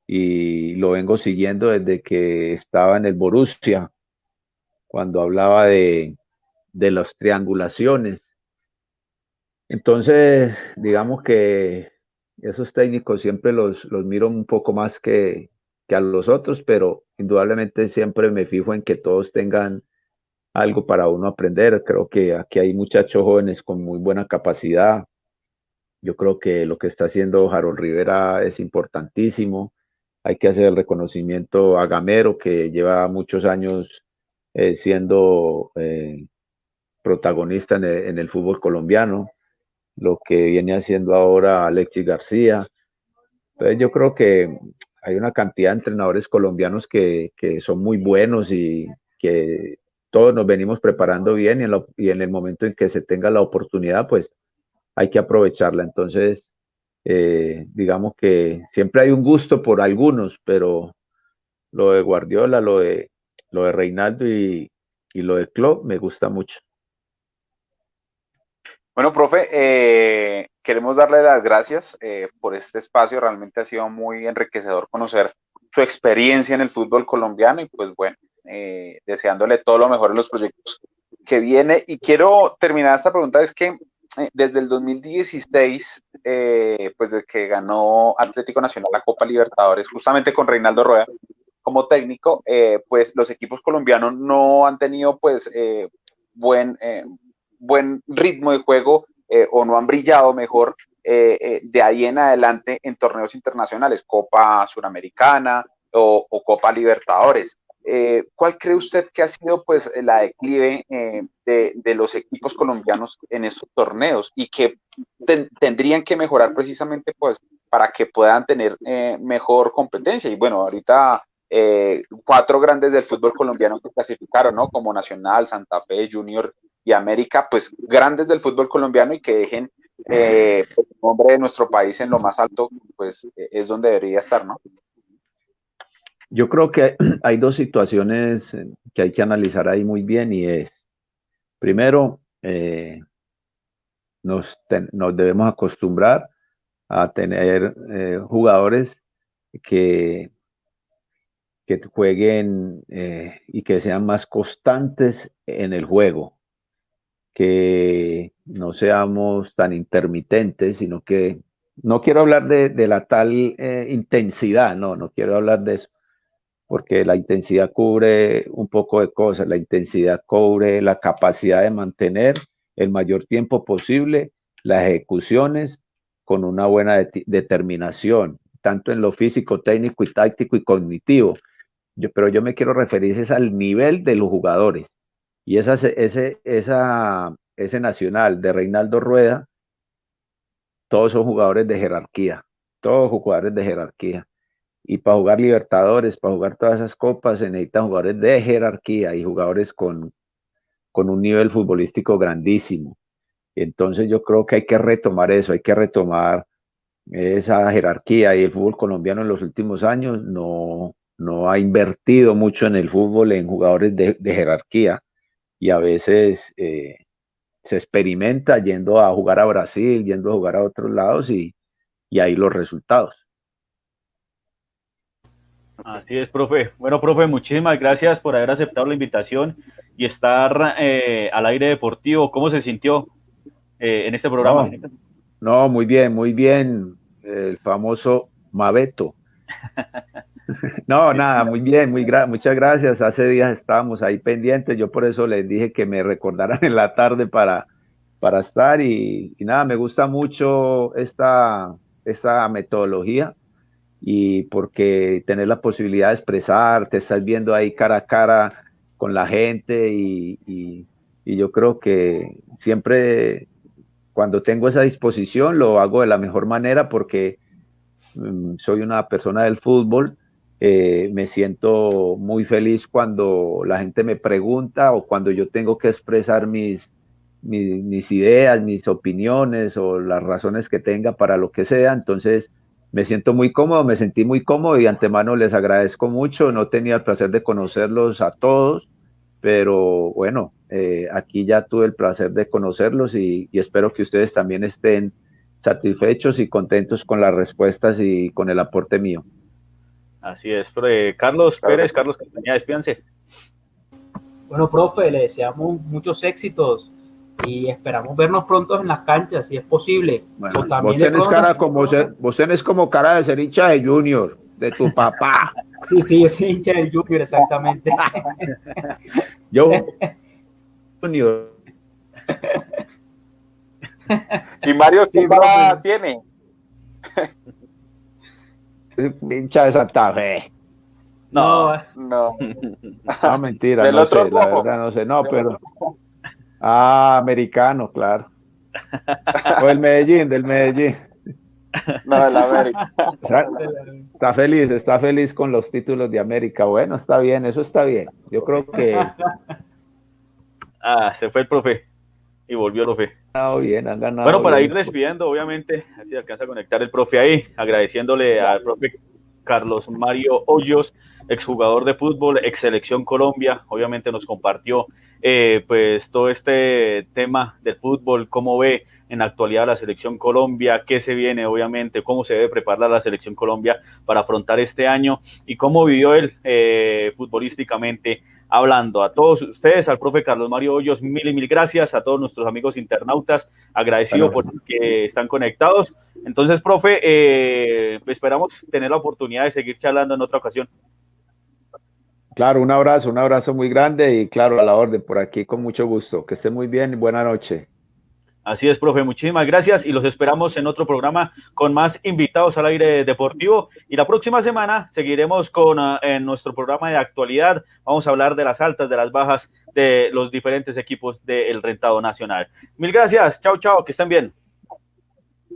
y lo vengo siguiendo desde que estaba en el Borussia, cuando hablaba de las triangulaciones. Entonces, digamos que esos técnicos siempre los miro un poco más que a los otros, pero indudablemente siempre me fijo en que todos tengan algo para uno aprender. Creo que aquí hay muchachos jóvenes con muy buena capacidad. Yo creo que lo que está haciendo Harold Rivera es importantísimo. Hay que hacer el reconocimiento a Gamero, que lleva muchos años siendo protagonista en el fútbol colombiano, lo que viene haciendo ahora Alexis García. Entonces yo creo que hay una cantidad de entrenadores colombianos que son muy buenos y que todos nos venimos preparando bien y en el momento en que se tenga la oportunidad, pues hay que aprovecharla. Entonces, digamos que siempre hay un gusto por algunos, pero lo de Guardiola, lo de Reinaldo y lo de Klopp me gusta mucho. Bueno, profe, queremos darle las gracias por este espacio. Realmente ha sido muy enriquecedor conocer su experiencia en el fútbol colombiano y pues bueno, deseándole todo lo mejor en los proyectos que viene. Y quiero terminar esta pregunta, es que desde el 2016, pues desde que ganó Atlético Nacional la Copa Libertadores, justamente con Reinaldo Rueda como técnico, pues los equipos colombianos no han tenido pues buen, buen ritmo de juego o no han brillado mejor de ahí en adelante en torneos internacionales, Copa Suramericana o Copa Libertadores. ¿Cuál cree usted que ha sido pues la declive de los equipos colombianos en estos torneos y que tendrían que mejorar precisamente pues para que puedan tener mejor competencia? Y bueno, ahorita cuatro grandes del fútbol colombiano que clasificaron, ¿no? Como Nacional, Santa Fe, Junior y América, pues grandes del fútbol colombiano y que dejen pues, el nombre de nuestro país en lo más alto, pues es donde debería estar, ¿no? Yo creo que hay dos situaciones que hay que analizar ahí muy bien y es, primero, nos debemos acostumbrar a tener jugadores que, que jueguen y que sean más constantes en el juego, que no seamos tan intermitentes, sino que no quiero hablar de la tal intensidad, no quiero hablar de eso, porque la intensidad cubre un poco de cosas, la intensidad cubre la capacidad de mantener el mayor tiempo posible las ejecuciones con una buena determinación, tanto en lo físico, técnico y táctico y cognitivo. Pero yo me quiero referir es al nivel de los jugadores. Y ese Nacional de Reinaldo Rueda, todos son jugadores de jerarquía, todos jugadores de jerarquía. Y para jugar Libertadores, para jugar todas esas copas, se necesitan jugadores de jerarquía y jugadores con un nivel futbolístico grandísimo. Entonces yo creo que hay que retomar eso, hay que retomar esa jerarquía, y el fútbol colombiano en los últimos años no ha invertido mucho en el fútbol, en jugadores de jerarquía, y a veces se experimenta yendo a jugar a Brasil, yendo a jugar a otros lados y ahí los resultados. Así es, profe. Bueno, profe, muchísimas gracias por haber aceptado la invitación y estar al aire deportivo. ¿Cómo se sintió en este programa? No, muy bien, el famoso Mabeto. No, nada, muy bien, muchas gracias. Hace días estábamos ahí pendientes, yo por eso les dije que me recordaran en la tarde para estar y nada, me gusta mucho esta metodología y porque tener la posibilidad de expresar, te estás viendo ahí cara a cara con la gente y yo creo que siempre cuando tengo esa disposición lo hago de la mejor manera porque soy una persona del fútbol. Me siento muy feliz cuando la gente me pregunta o cuando yo tengo que expresar mis ideas, mis opiniones o las razones que tenga para lo que sea. Entonces me siento muy cómodo, me sentí muy cómodo y de antemano les agradezco mucho. No tenía el placer de conocerlos a todos, pero bueno, aquí ya tuve el placer de conocerlos y espero que ustedes también estén satisfechos y contentos con las respuestas y con el aporte mío. Así es, Carlos Pérez, Carlos Castañeda, despídanse. Bueno, profe, le deseamos muchos éxitos y esperamos vernos pronto en las canchas, si es posible. Bueno, vos tenés como cara de ser hincha de Junior, de tu papá. Sí, yo soy hincha del Junior, exactamente. Yo, Junior. ¿Y Mario qué cara tiene? Hincha de Santa Fe. No. No, mentira, del no otro sé, la verdad no sé, no, pero... americano, claro. O del Medellín. No, del América. Está feliz con los títulos de América. Bueno, está bien, eso está bien. Yo creo que... se fue el profe y volvió el profe. Bien, han ganado. Bueno, para ir despidiendo, obviamente, así alcanza a conectar el profe ahí, agradeciéndole al profe Carlos Mario Hoyos, exjugador de fútbol, ex selección Colombia, obviamente nos compartió pues todo este tema del fútbol, cómo ve en la actualidad la selección Colombia, qué se viene, obviamente, cómo se debe preparar la selección Colombia para afrontar este año y cómo vivió él futbolísticamente hablando. A todos ustedes, al profe Carlos Mario Hoyos, mil y mil gracias, a todos nuestros amigos internautas, agradecido por que están conectados. Entonces, profe, esperamos tener la oportunidad de seguir charlando en otra ocasión. Claro, un abrazo muy grande y claro, a la orden por aquí con mucho gusto. Que esté muy bien y buena noche. Así es, profe, muchísimas gracias y los esperamos en otro programa con más invitados al aire deportivo y la próxima semana seguiremos con en nuestro programa de actualidad. Vamos a hablar de las altas, de las bajas de los diferentes equipos del rentado nacional. Mil gracias, chao, que estén bien.